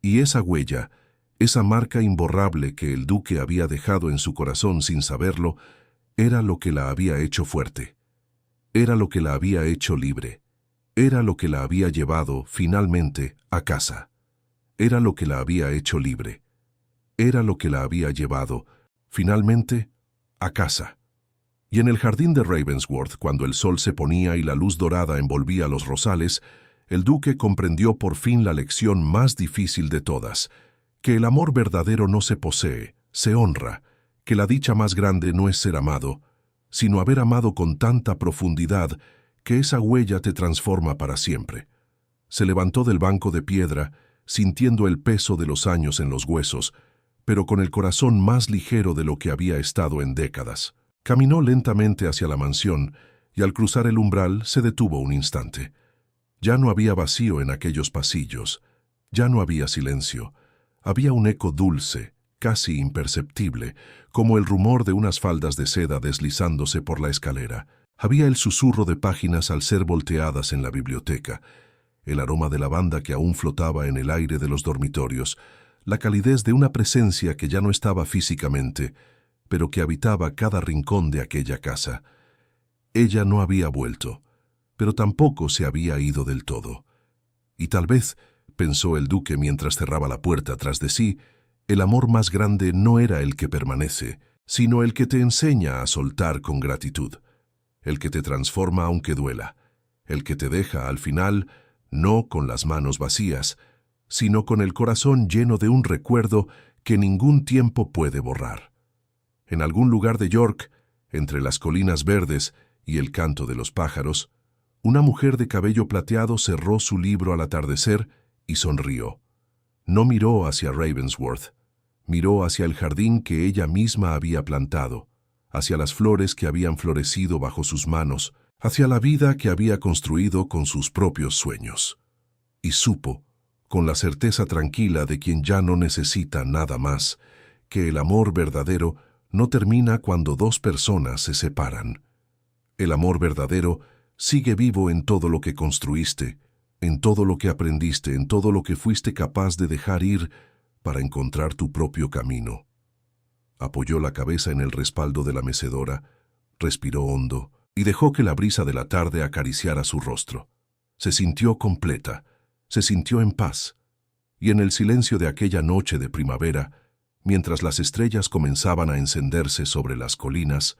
Speaker 1: Y esa huella, esa marca imborrable que el duque había dejado en su corazón sin saberlo, era lo que la había hecho fuerte. Era lo que la había hecho libre. Era lo que la había llevado, finalmente, a casa. Era lo que la había hecho libre. Era lo que la había llevado, finalmente, a casa. Y en el jardín de Ravensworth, cuando el sol se ponía y la luz dorada envolvía los rosales, el duque comprendió por fin la lección más difícil de todas, que el amor verdadero no se posee, se honra, que la dicha más grande no es ser amado, sino haber amado con tanta profundidad que esa huella te transforma para siempre. Se levantó del banco de piedra, sintiendo el peso de los años en los huesos, pero con el corazón más ligero de lo que había estado en décadas. Caminó lentamente hacia la mansión y al cruzar el umbral se detuvo un instante. Ya no había vacío en aquellos pasillos, ya no había silencio. Había un eco dulce, casi imperceptible, como el rumor de unas faldas de seda deslizándose por la escalera. Había el susurro de páginas al ser volteadas en la biblioteca, el aroma de lavanda que aún flotaba en el aire de los dormitorios, la calidez de una presencia que ya no estaba físicamente, pero que habitaba cada rincón de aquella casa. Ella no había vuelto, pero tampoco se había ido del todo. Y tal vez, pensó el duque mientras cerraba la puerta tras de sí, el amor más grande no era el que permanece, sino el que te enseña a soltar con gratitud, el que te transforma aunque duela, el que te deja al final, no con las manos vacías, sino con el corazón lleno de un recuerdo que ningún tiempo puede borrar. En algún lugar de York, entre las colinas verdes y el canto de los pájaros, una mujer de cabello plateado cerró su libro al atardecer y sonrió. No miró hacia Ravensworth, miró hacia el jardín que ella misma había plantado, hacia las flores que habían florecido bajo sus manos, hacia la vida que había construido con sus propios sueños. Y supo, con la certeza tranquila de quien ya no necesita nada más, que el amor verdadero no termina cuando dos personas se separan. El amor verdadero sigue vivo en todo lo que construiste, en todo lo que aprendiste, en todo lo que fuiste capaz de dejar ir para encontrar tu propio camino. Apoyó la cabeza en el respaldo de la mecedora, respiró hondo y dejó que la brisa de la tarde acariciara su rostro. Se sintió completa, se sintió en paz, y en el silencio de aquella noche de primavera, mientras las estrellas comenzaban a encenderse sobre las colinas,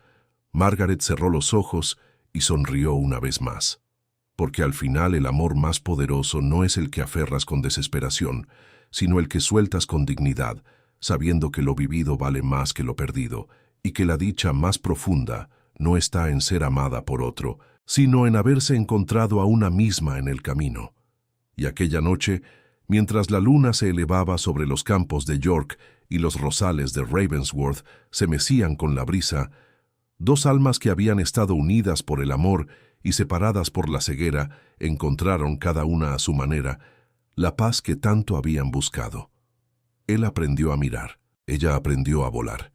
Speaker 1: Margaret cerró los ojos y sonrió una vez más. Porque al final el amor más poderoso no es el que aferras con desesperación, sino el que sueltas con dignidad, sabiendo que lo vivido vale más que lo perdido, y que la dicha más profunda no está en ser amada por otro, sino en haberse encontrado a una misma en el camino. Y aquella noche, mientras la luna se elevaba sobre los campos de York y los rosales de Ravensworth se mecían con la brisa, dos almas que habían estado unidas por el amor y separadas por la ceguera encontraron cada una a su manera la paz que tanto habían buscado. Él aprendió a mirar, ella aprendió a volar.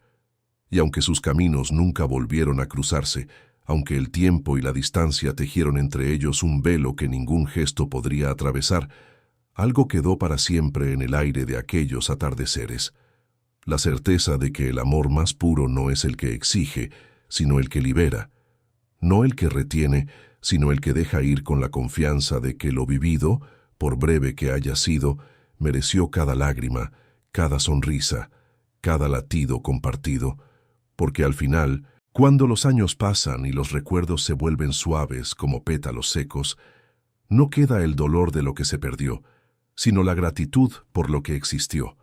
Speaker 1: Y aunque sus caminos nunca volvieron a cruzarse, aunque el tiempo y la distancia tejieron entre ellos un velo que ningún gesto podría atravesar, algo quedó para siempre en el aire de aquellos atardeceres. La certeza de que el amor más puro no es el que exige, sino el que libera. No el que retiene, sino el que deja ir con la confianza de que lo vivido, por breve que haya sido, mereció cada lágrima, cada sonrisa, cada latido compartido, porque al final, cuando los años pasan y los recuerdos se vuelven suaves como pétalos secos, no queda el dolor de lo que se perdió, sino la gratitud por lo que existió.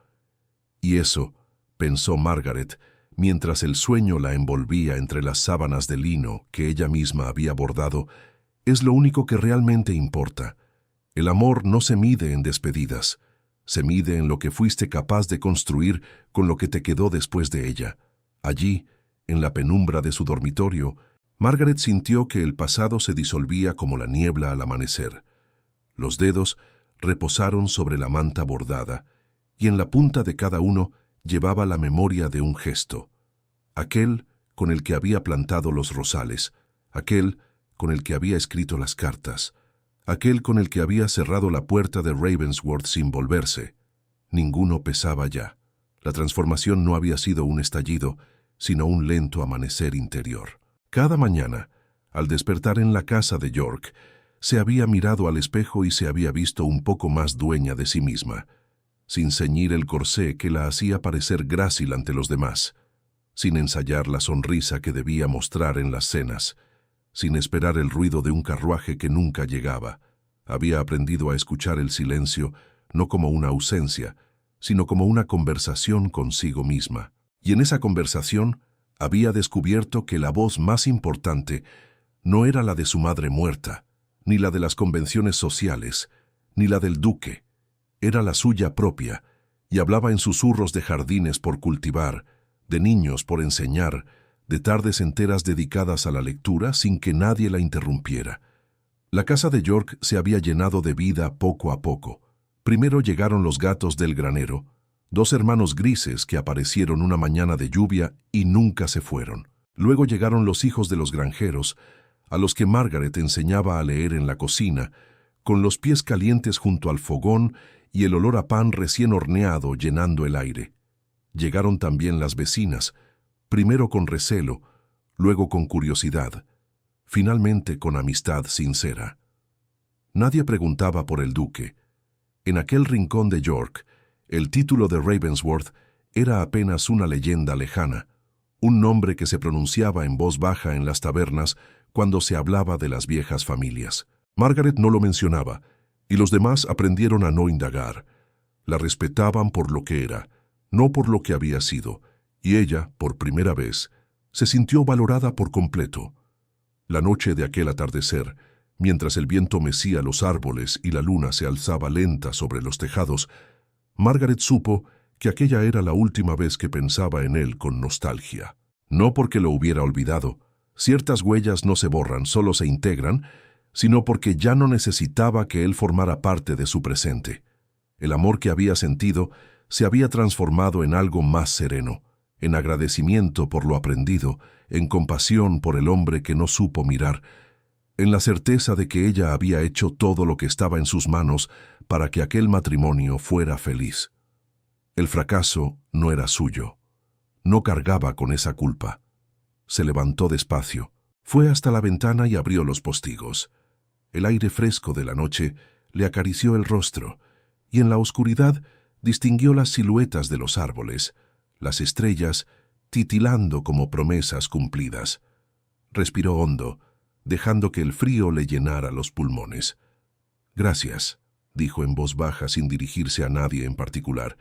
Speaker 1: Y eso, pensó Margaret, mientras el sueño la envolvía entre las sábanas de lino que ella misma había bordado, es lo único que realmente importa. El amor no se mide en despedidas, se mide en lo que fuiste capaz de construir con lo que te quedó después de ella. Allí, en la penumbra de su dormitorio, Margaret sintió que el pasado se disolvía como la niebla al amanecer. Los dedos reposaron sobre la manta bordada, y en la punta de cada uno llevaba la memoria de un gesto. Aquel con el que había plantado los rosales, aquel con el que había escrito las cartas, aquel con el que había cerrado la puerta de Ravensworth sin volverse. Ninguno pesaba ya. La transformación no había sido un estallido, sino un lento amanecer interior. Cada mañana, al despertar en la casa de York, se había mirado al espejo y se había visto un poco más dueña de sí misma, sin ceñir el corsé que la hacía parecer grácil ante los demás, sin ensayar la sonrisa que debía mostrar en las cenas, sin esperar el ruido de un carruaje que nunca llegaba. Había aprendido a escuchar el silencio no como una ausencia, sino como una conversación consigo misma. Y en esa conversación había descubierto que la voz más importante no era la de su madre muerta, ni la de las convenciones sociales, ni la del duque. Era la suya propia, y hablaba en susurros de jardines por cultivar, de niños por enseñar, de tardes enteras dedicadas a la lectura sin que nadie la interrumpiera. La casa de York se había llenado de vida poco a poco. Primero llegaron los gatos del granero, dos hermanos grises que aparecieron una mañana de lluvia y nunca se fueron. Luego llegaron los hijos de los granjeros, a los que Margaret enseñaba a leer en la cocina, con los pies calientes junto al fogón y el olor a pan recién horneado llenando el aire. Llegaron también las vecinas, primero con recelo, luego con curiosidad, finalmente con amistad sincera. Nadie preguntaba por el duque. En aquel rincón de York, el título de Ravensworth era apenas una leyenda lejana, un nombre que se pronunciaba en voz baja en las tabernas cuando se hablaba de las viejas familias. Margaret no lo mencionaba, y los demás aprendieron a no indagar. La respetaban por lo que era, no por lo que había sido, y ella, por primera vez, se sintió valorada por completo. La noche de aquel atardecer, mientras el viento mecía los árboles y la luna se alzaba lenta sobre los tejados, Margaret supo que aquella era la última vez que pensaba en él con nostalgia. No porque lo hubiera olvidado, ciertas huellas no se borran, solo se integran, sino porque ya no necesitaba que él formara parte de su presente. El amor que había sentido se había transformado en algo más sereno, en agradecimiento por lo aprendido, en compasión por el hombre que no supo mirar, en la certeza de que ella había hecho todo lo que estaba en sus manos para que aquel matrimonio fuera feliz. El fracaso no era suyo. No cargaba con esa culpa. Se levantó despacio, fue hasta la ventana y abrió los postigos. El aire fresco de la noche le acarició el rostro, y en la oscuridad distinguió las siluetas de los árboles, las estrellas titilando como promesas cumplidas. Respiró hondo, dejando que el frío le llenara los pulmones. «Gracias», dijo en voz baja sin dirigirse a nadie en particular.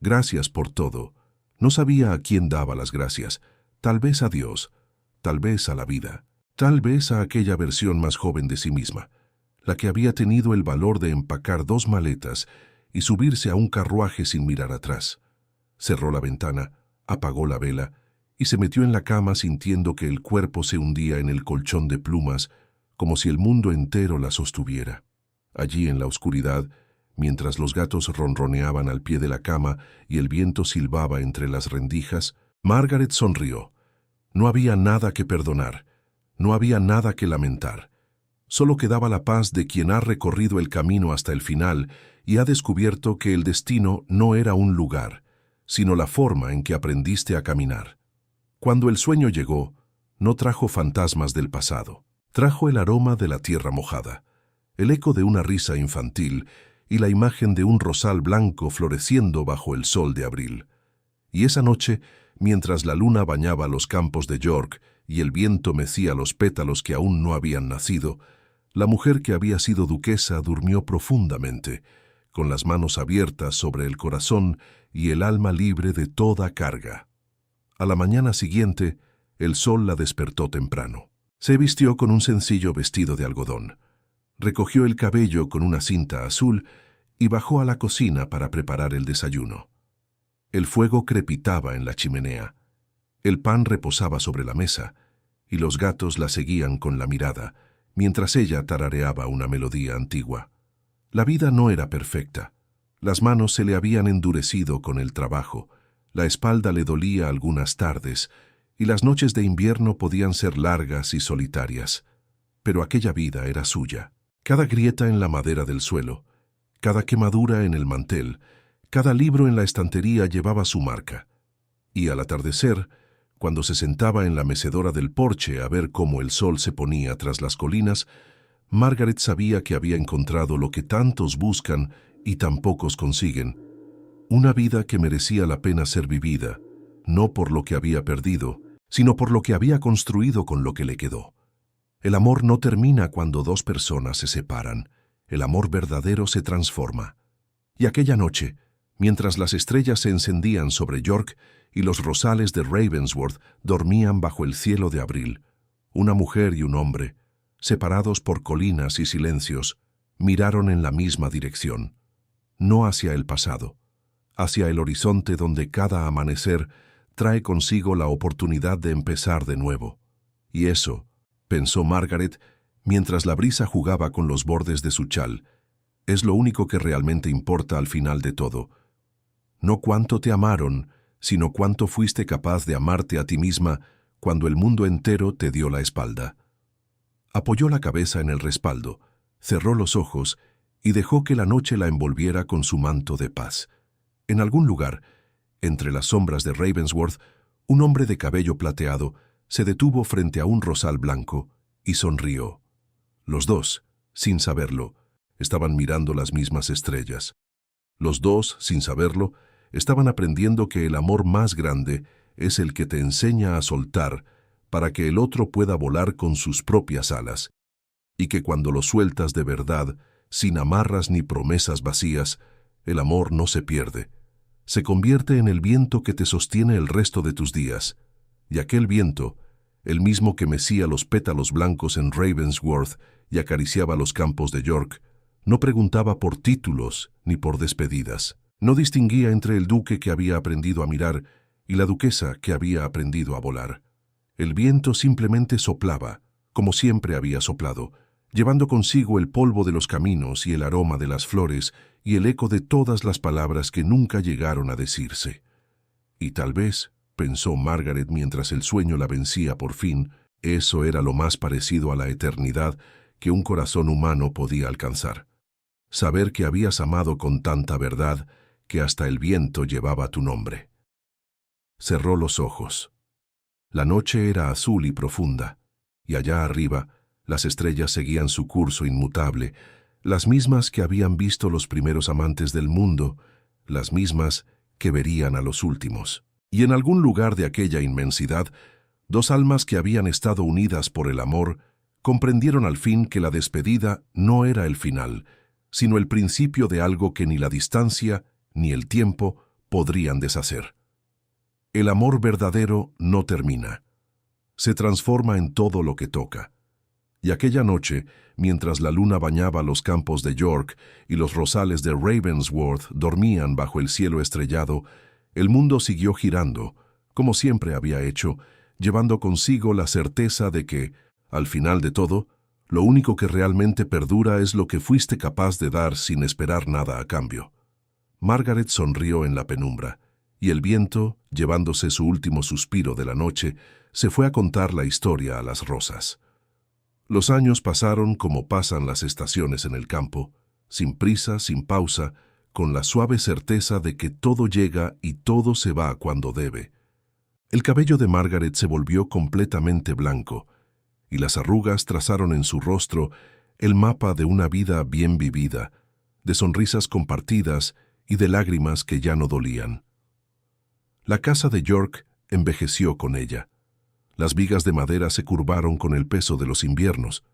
Speaker 1: «Gracias por todo». No sabía a quién daba las gracias. Tal vez a Dios, tal vez a la vida, tal vez a aquella versión más joven de sí misma, la que había tenido el valor de empacar 2 maletas y subirse a un carruaje sin mirar atrás. Cerró la ventana, apagó la vela y se metió en la cama sintiendo que el cuerpo se hundía en el colchón de plumas, como si el mundo entero la sostuviera. Allí en la oscuridad, mientras los gatos ronroneaban al pie de la cama y el viento silbaba entre las rendijas, Margaret sonrió. No había nada que perdonar, no había nada que lamentar. Solo quedaba la paz de quien ha recorrido el camino hasta el final y ha descubierto que el destino no era un lugar, sino la forma en que aprendiste a caminar. Cuando el sueño llegó, no trajo fantasmas del pasado, trajo el aroma de la tierra mojada, el eco de una risa infantil y la imagen de un rosal blanco floreciendo bajo el sol de abril. Y esa noche, mientras la luna bañaba los campos de York y el viento mecía los pétalos que aún no habían nacido, la mujer que había sido duquesa durmió profundamente, con las manos abiertas sobre el corazón y el alma libre de toda carga. A la mañana siguiente, el sol la despertó temprano. Se vistió con un sencillo vestido de algodón. Recogió el cabello con una cinta azul y bajó a la cocina para preparar el desayuno. El fuego crepitaba en la chimenea. El pan reposaba sobre la mesa y los gatos la seguían con la mirada, mientras ella tarareaba una melodía antigua. La vida no era perfecta. Las manos se le habían endurecido con el trabajo, la espalda le dolía algunas tardes y las noches de invierno podían ser largas y solitarias. Pero aquella vida era suya. Cada grieta en la madera del suelo, cada quemadura en el mantel, cada libro en la estantería llevaba su marca. Y al atardecer, cuando se sentaba en la mecedora del porche a ver cómo el sol se ponía tras las colinas, Margaret sabía que había encontrado lo que tantos buscan y tan pocos consiguen. Una vida que merecía la pena ser vivida, no por lo que había perdido, sino por lo que había construido con lo que le quedó. El amor no termina cuando 2 personas se separan. El amor verdadero se transforma. Y aquella noche, mientras las estrellas se encendían sobre York y los rosales de Ravensworth dormían bajo el cielo de abril, una mujer y un hombre, separados por colinas y silencios, miraron en la misma dirección, no hacia el pasado, hacia el horizonte donde cada amanecer trae consigo la oportunidad de empezar de nuevo. Y eso, pensó Margaret, mientras la brisa jugaba con los bordes de su chal, es lo único que realmente importa al final de todo. No cuánto te amaron, sino cuánto fuiste capaz de amarte a ti misma cuando el mundo entero te dio la espalda. Apoyó la cabeza en el respaldo, cerró los ojos y dejó que la noche la envolviera con su manto de paz. En algún lugar, entre las sombras de Ravensworth, un hombre de cabello plateado se detuvo frente a un rosal blanco y sonrió. Los 2, sin saberlo, estaban mirando las mismas estrellas. Los 2, sin saberlo, estaban aprendiendo que el amor más grande es el que te enseña a soltar para que el otro pueda volar con sus propias alas, y que cuando lo sueltas de verdad, sin amarras ni promesas vacías, el amor no se pierde. Se convierte en el viento que te sostiene el resto de tus días, y aquel viento, el mismo que mecía los pétalos blancos en Ravensworth y acariciaba los campos de York, no preguntaba por títulos ni por despedidas. No distinguía entre el duque que había aprendido a mirar y la duquesa que había aprendido a volar. El viento simplemente soplaba, como siempre había soplado, llevando consigo el polvo de los caminos y el aroma de las flores y el eco de todas las palabras que nunca llegaron a decirse. Y tal vez, pensó Margaret mientras el sueño la vencía por fin, Eso era lo más parecido a la eternidad que un corazón humano podía alcanzar. Saber que habías amado con tanta verdad que hasta el viento llevaba tu nombre. Cerró los ojos. La noche era azul y profunda, y allá arriba las estrellas seguían su curso inmutable, las mismas que habían visto los primeros amantes del mundo, las mismas que verían a los últimos. Y en algún lugar de aquella inmensidad, dos almas que habían estado unidas por el amor comprendieron al fin que la despedida no era el final, sino el principio de algo que ni la distancia ni el tiempo podrían deshacer. El amor verdadero no termina. Se transforma en todo lo que toca. Y aquella noche, mientras la luna bañaba los campos de York y los rosales de Ravensworth dormían bajo el cielo estrellado, el mundo siguió girando, como siempre había hecho, llevando consigo la certeza de que, al final de todo, lo único que realmente perdura es lo que fuiste capaz de dar sin esperar nada a cambio. Margaret sonrió en la penumbra, y el viento, llevándose su último suspiro de la noche, se fue a contar la historia a las rosas. Los años pasaron como pasan las estaciones en el campo, sin prisa, sin pausa, con la suave certeza de que todo llega y todo se va cuando debe. El cabello de Margaret se volvió completamente blanco, y las arrugas trazaron en su rostro el mapa de una vida bien vivida, de sonrisas compartidas y de lágrimas que ya no dolían. La casa de York envejeció con ella. Las vigas de madera se curvaron con el peso de los inviernos.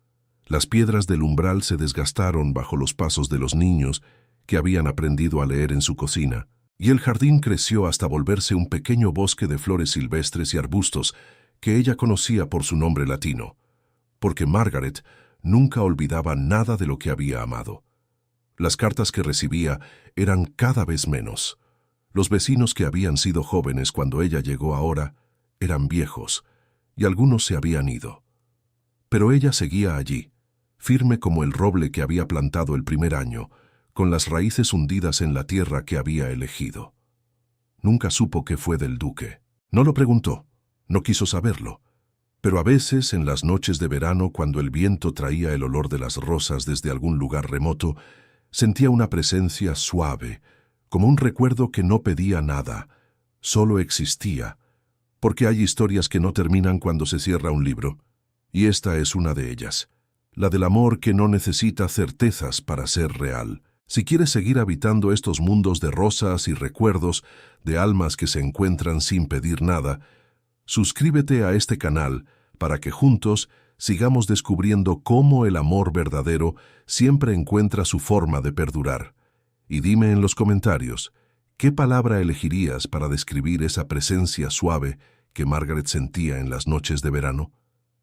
Speaker 1: Las piedras del umbral se desgastaron bajo los pasos de los niños que habían aprendido a leer en su cocina, y el jardín creció hasta volverse un pequeño bosque de flores silvestres y arbustos que ella conocía por su nombre latino, porque Margaret nunca olvidaba nada de lo que había amado. Las cartas que recibía eran cada vez menos. Los vecinos que habían sido jóvenes cuando ella llegó ahora eran viejos, y algunos se habían ido. Pero ella seguía allí, firme como el roble que había plantado el primer año, con las raíces hundidas en la tierra que había elegido. Nunca supo qué fue del duque. No lo preguntó, no quiso saberlo. Pero a veces, en las noches de verano, cuando el viento traía el olor de las rosas desde algún lugar remoto, sentía una presencia suave, como un recuerdo que no pedía nada, solo existía, porque hay historias que no terminan cuando se cierra un libro, y esta es una de ellas, la del amor que no necesita certezas para ser real. Si quieres seguir habitando estos mundos de rosas y recuerdos, de almas que se encuentran sin pedir nada, suscríbete a este canal para que juntos sigamos descubriendo cómo el amor verdadero siempre encuentra su forma de perdurar. Y dime en los comentarios, ¿qué palabra elegirías para describir esa presencia suave que Margaret sentía en las noches de verano?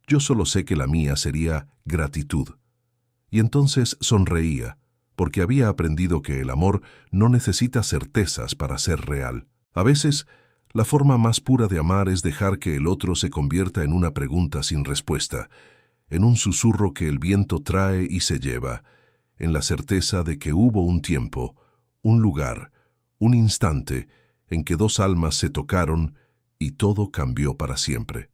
Speaker 1: Yo solo sé que la mía sería gratitud. Y entonces sonreía, porque había aprendido que el amor no necesita certezas para ser real. A veces, la forma más pura de amar es dejar que el otro se convierta en una pregunta sin respuesta, en un susurro que el viento trae y se lleva, en la certeza de que hubo un tiempo, un lugar, un instante en que dos almas se tocaron y todo cambió para siempre.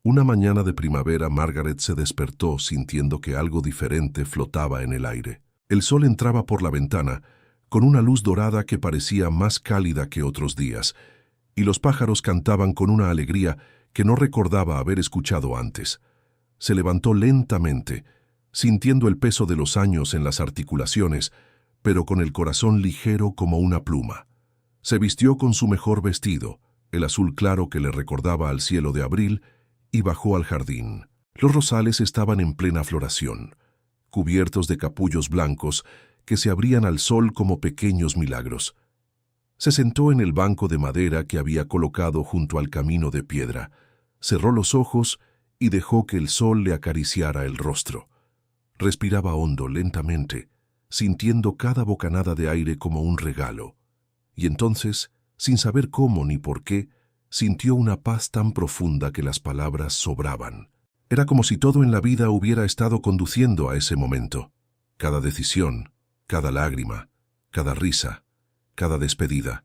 Speaker 1: Una mañana de primavera, Margaret se despertó sintiendo que algo diferente flotaba en el aire. El sol entraba por la ventana, con una luz dorada que parecía más cálida que otros días, y los pájaros cantaban con una alegría que no recordaba haber escuchado antes. Se levantó lentamente, sintiendo el peso de los años en las articulaciones, pero con el corazón ligero como una pluma. Se vistió con su mejor vestido, el azul claro que le recordaba al cielo de abril, y bajó al jardín. Los rosales estaban en plena floración, cubiertos de capullos blancos que se abrían al sol como pequeños milagros. Se sentó en el banco de madera que había colocado junto al camino de piedra, cerró los ojos y dejó que el sol le acariciara el rostro. Respiraba hondo, lentamente, sintiendo cada bocanada de aire como un regalo. Y entonces, sin saber cómo ni por qué, sintió una paz tan profunda que las palabras sobraban. Era como si todo en la vida hubiera estado conduciendo a ese momento. Cada decisión, cada lágrima, cada risa, cada despedida.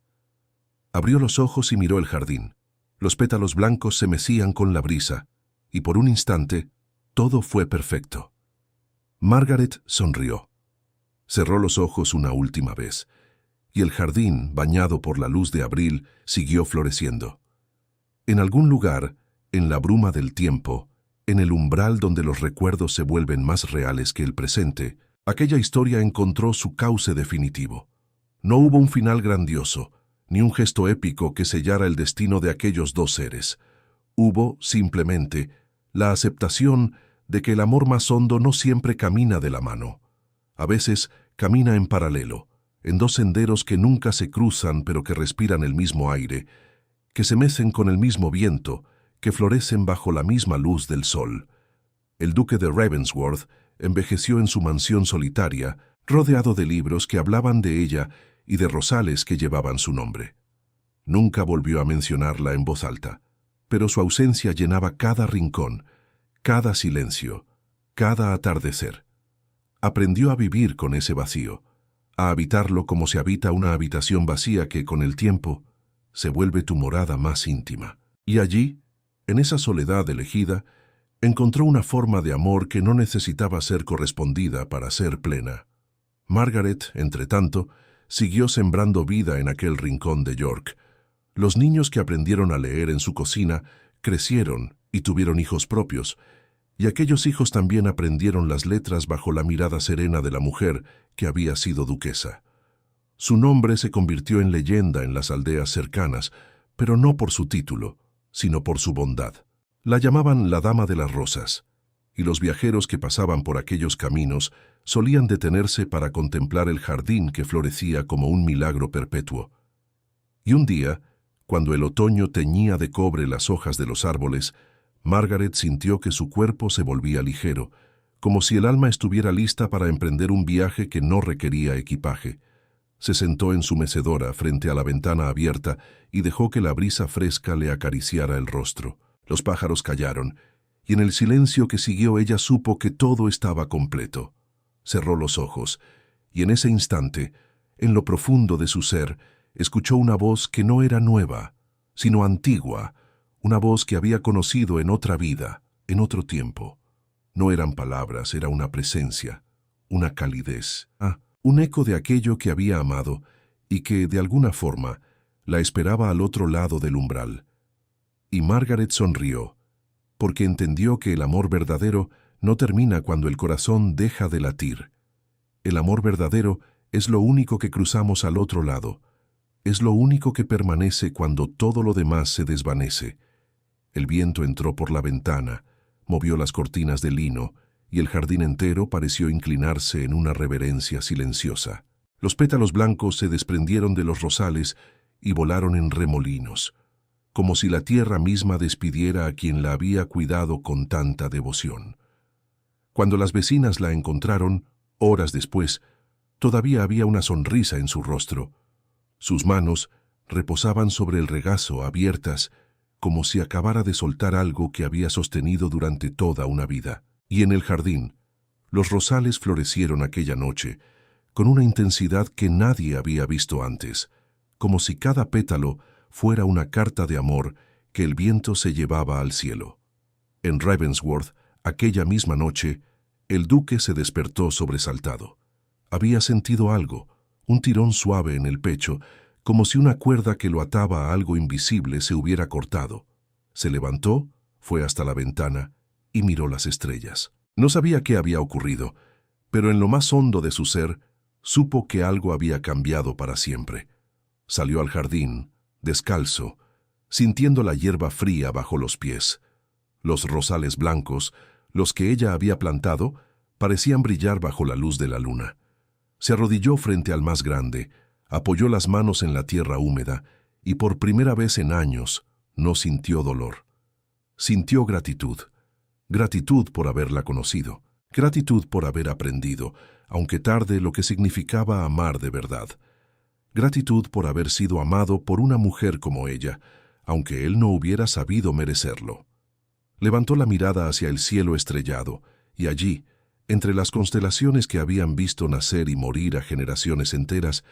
Speaker 1: Abrió los ojos y miró el jardín. Los pétalos blancos se mecían con la brisa, y por un instante, todo fue perfecto. Margaret sonrió. Cerró los ojos una última vez, y el jardín, bañado por la luz de abril, siguió floreciendo. En algún lugar, en la bruma del tiempo, en el umbral donde los recuerdos se vuelven más reales que el presente, aquella historia encontró su cauce definitivo. No hubo un final grandioso, ni un gesto épico que sellara el destino de aquellos dos seres. Hubo, simplemente, la aceptación de que el amor más hondo no siempre camina de la mano. A veces camina en paralelo, en dos senderos que nunca se cruzan pero que respiran el mismo aire, que se mecen con el mismo viento, que florecen bajo la misma luz del sol. El duque de Ravensworth envejeció en su mansión solitaria, rodeado de libros que hablaban de ella y de rosales que llevaban su nombre. Nunca volvió a mencionarla en voz alta, pero su ausencia llenaba cada rincón, cada silencio, cada atardecer. Aprendió a vivir con ese vacío, a habitarlo como se habita una habitación vacía que, con el tiempo, se vuelve tu morada más íntima. Y allí, en esa soledad elegida, encontró una forma de amor que no necesitaba ser correspondida para ser plena. Margaret, entretanto, siguió sembrando vida en aquel rincón de York. Los niños que aprendieron a leer en su cocina crecieron y tuvieron hijos propios, y aquellos hijos también aprendieron las letras bajo la mirada serena de la mujer que había sido duquesa. Su nombre se convirtió en leyenda en las aldeas cercanas, pero no por su título, sino por su bondad. La llamaban la Dama de las Rosas, y los viajeros que pasaban por aquellos caminos solían detenerse para contemplar el jardín que florecía como un milagro perpetuo. Y un día, cuando el otoño teñía de cobre las hojas de los árboles, Margaret sintió que su cuerpo se volvía ligero, como si el alma estuviera lista para emprender un viaje que no requería equipaje. Se sentó en su mecedora frente a la ventana abierta y dejó que la brisa fresca le acariciara el rostro. Los pájaros callaron, y en el silencio que siguió ella supo que todo estaba completo. Cerró los ojos, y en ese instante, en lo profundo de su ser, escuchó una voz que no era nueva, sino antigua, una voz que había conocido en otra vida, en otro tiempo. No eran palabras, era una presencia, una calidez, un eco de aquello que había amado y que, de alguna forma, la esperaba al otro lado del umbral. Y Margaret sonrió, porque entendió que el amor verdadero no termina cuando el corazón deja de latir. El amor verdadero es lo único que cruzamos al otro lado, es lo único que permanece cuando todo lo demás se desvanece. El viento entró por la ventana, movió las cortinas de lino, y el jardín entero pareció inclinarse en una reverencia silenciosa. Los pétalos blancos se desprendieron de los rosales y volaron en remolinos, como si la tierra misma despidiera a quien la había cuidado con tanta devoción. Cuando las vecinas la encontraron, horas después, todavía había una sonrisa en su rostro. Sus manos reposaban sobre el regazo abiertas, como si acabara de soltar algo que había sostenido durante toda una vida. Y en el jardín, los rosales florecieron aquella noche, con una intensidad que nadie había visto antes, como si cada pétalo fuera una carta de amor que el viento se llevaba al cielo. En Ravensworth, aquella misma noche, el duque se despertó sobresaltado. Había sentido algo, un tirón suave en el pecho, como si una cuerda que lo ataba a algo invisible se hubiera cortado. Se levantó, fue hasta la ventana y miró las estrellas. No sabía qué había ocurrido, pero en lo más hondo de su ser, supo que algo había cambiado para siempre. Salió al jardín, descalzo, sintiendo la hierba fría bajo los pies. Los rosales blancos, los que ella había plantado, parecían brillar bajo la luz de la luna. Se arrodilló frente al más grande, apoyó las manos en la tierra húmeda y por primera vez en años no sintió dolor. Sintió gratitud. Gratitud por haberla conocido, gratitud por haber aprendido, aunque tarde, lo que significaba amar de verdad. Gratitud por haber sido amado por una mujer como ella, aunque él no hubiera sabido merecerlo. Levantó la mirada hacia el cielo estrellado, y allí, entre las constelaciones que habían visto nacer y morir a generaciones enteras,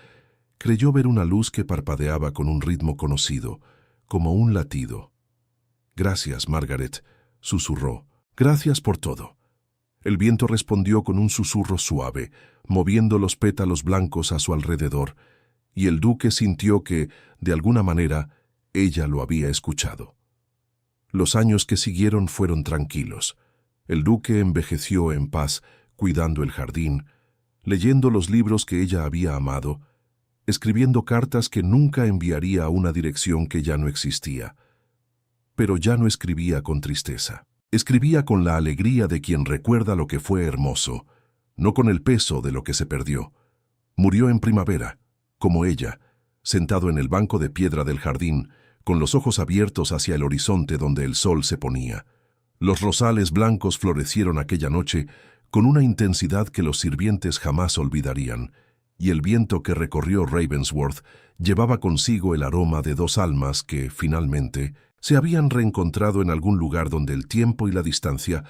Speaker 1: creyó ver una luz que parpadeaba con un ritmo conocido, como un latido. «Gracias, Margaret», susurró. «Gracias por todo». El viento respondió con un susurro suave, moviendo los pétalos blancos a su alrededor, y el duque sintió que, de alguna manera, ella lo había escuchado. Los años que siguieron fueron tranquilos. El duque envejeció en paz, cuidando el jardín, leyendo los libros que ella había amado, escribiendo cartas que nunca enviaría a una dirección que ya no existía. Pero ya no escribía con tristeza. Escribía con la alegría de quien recuerda lo que fue hermoso, no con el peso de lo que se perdió. Murió en primavera, como ella, sentado en el banco de piedra del jardín, con los ojos abiertos hacia el horizonte donde el sol se ponía. Los rosales blancos florecieron aquella noche con una intensidad que los sirvientes jamás olvidarían, y el viento que recorrió Ravensworth llevaba consigo el aroma de dos almas que, finalmente, se habían reencontrado en algún lugar donde el tiempo y la distancia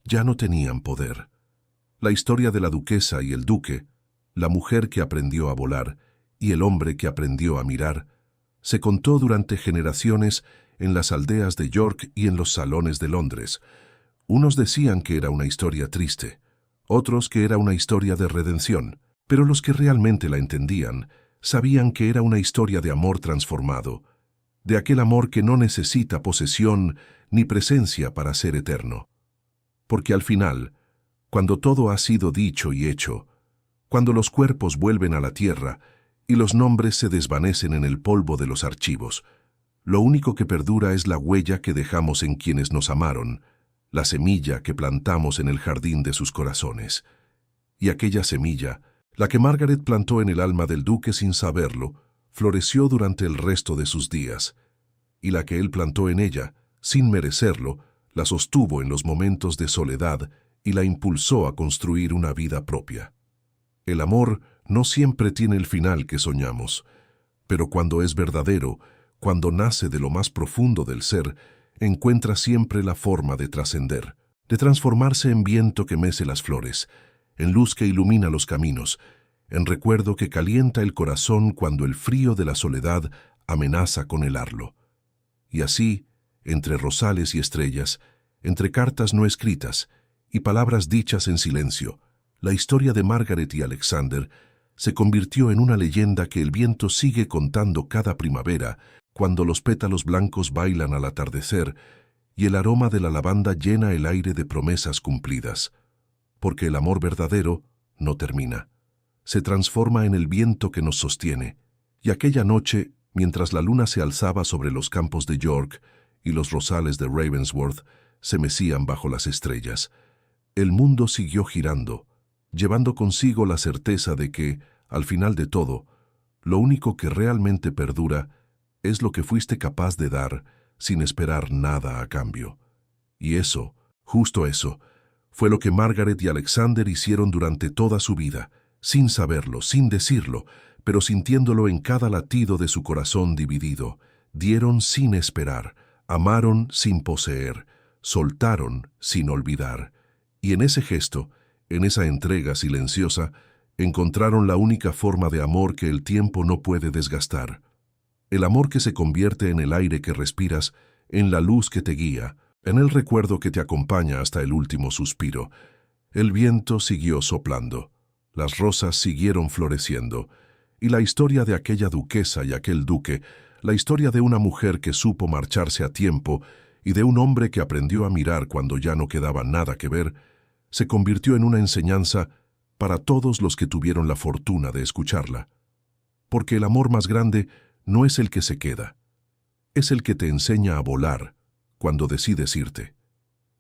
Speaker 1: ya no tenían poder. La historia de la duquesa y el duque, la mujer que aprendió a volar y el hombre que aprendió a mirar, se contó durante generaciones en las aldeas de York y en los salones de Londres. Unos decían que era una historia triste, otros que era una historia de redención, pero los que realmente la entendían sabían que era una historia de amor transformado, de aquel amor que no necesita posesión ni presencia para ser eterno. Porque al final, cuando todo ha sido dicho y hecho, cuando los cuerpos vuelven a la tierra y los nombres se desvanecen en el polvo de los archivos, lo único que perdura es la huella que dejamos en quienes nos amaron, la semilla que plantamos en el jardín de sus corazones. Y aquella semilla, la que Margaret plantó en el alma del duque sin saberlo, floreció durante el resto de sus días, y la que él plantó en ella, sin merecerlo, la sostuvo en los momentos de soledad y la impulsó a construir una vida propia. El amor no siempre tiene el final que soñamos, pero cuando es verdadero, cuando nace de lo más profundo del ser, encuentra siempre la forma de trascender, de transformarse en viento que mece las flores, en luz que ilumina los caminos, en recuerdo que calienta el corazón cuando el frío de la soledad amenaza con helarlo. Y así, entre rosales y estrellas, entre cartas no escritas y palabras dichas en silencio, la historia de Margaret y Alexander se convirtió en una leyenda que el viento sigue contando cada primavera, cuando los pétalos blancos bailan al atardecer y el aroma de la lavanda llena el aire de promesas cumplidas. Porque el amor verdadero no termina. Se transforma en el viento que nos sostiene. Y aquella noche, mientras la luna se alzaba sobre los campos de York y los rosales de Ravensworth se mecían bajo las estrellas, el mundo siguió girando, llevando consigo la certeza de que, al final de todo, lo único que realmente perdura es lo que fuiste capaz de dar sin esperar nada a cambio. Y eso, justo eso, fue lo que Margaret y Alexander hicieron durante toda su vida, sin saberlo, sin decirlo, pero sintiéndolo en cada latido de su corazón dividido. Dieron sin esperar, amaron sin poseer, soltaron sin olvidar. Y en ese gesto, en esa entrega silenciosa, encontraron la única forma de amor que el tiempo no puede desgastar. El amor que se convierte en el aire que respiras, en la luz que te guía, en el recuerdo que te acompaña hasta el último suspiro. El viento siguió soplando, las rosas siguieron floreciendo, y la historia de aquella duquesa y aquel duque, la historia de una mujer que supo marcharse a tiempo y de un hombre que aprendió a mirar cuando ya no quedaba nada que ver, se convirtió en una enseñanza para todos los que tuvieron la fortuna de escucharla. Porque el amor más grande no es el que se queda, es el que te enseña a volar cuando decides irte.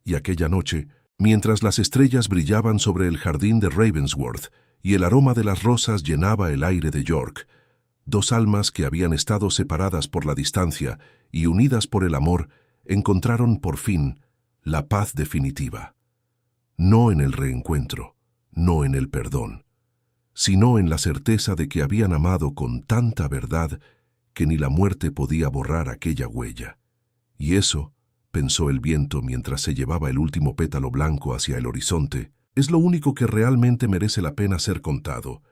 Speaker 1: Y aquella noche, mientras las estrellas brillaban sobre el jardín de Ravensworth y el aroma de las rosas llenaba el aire de York, dos almas que habían estado separadas por la distancia y unidas por el amor, encontraron por fin la paz definitiva. No en el reencuentro, no en el perdón, sino en la certeza de que habían amado con tanta verdad que ni la muerte podía borrar aquella huella. Y eso, pensó el viento mientras se llevaba el último pétalo blanco hacia el horizonte, es lo único que realmente merece la pena ser contado,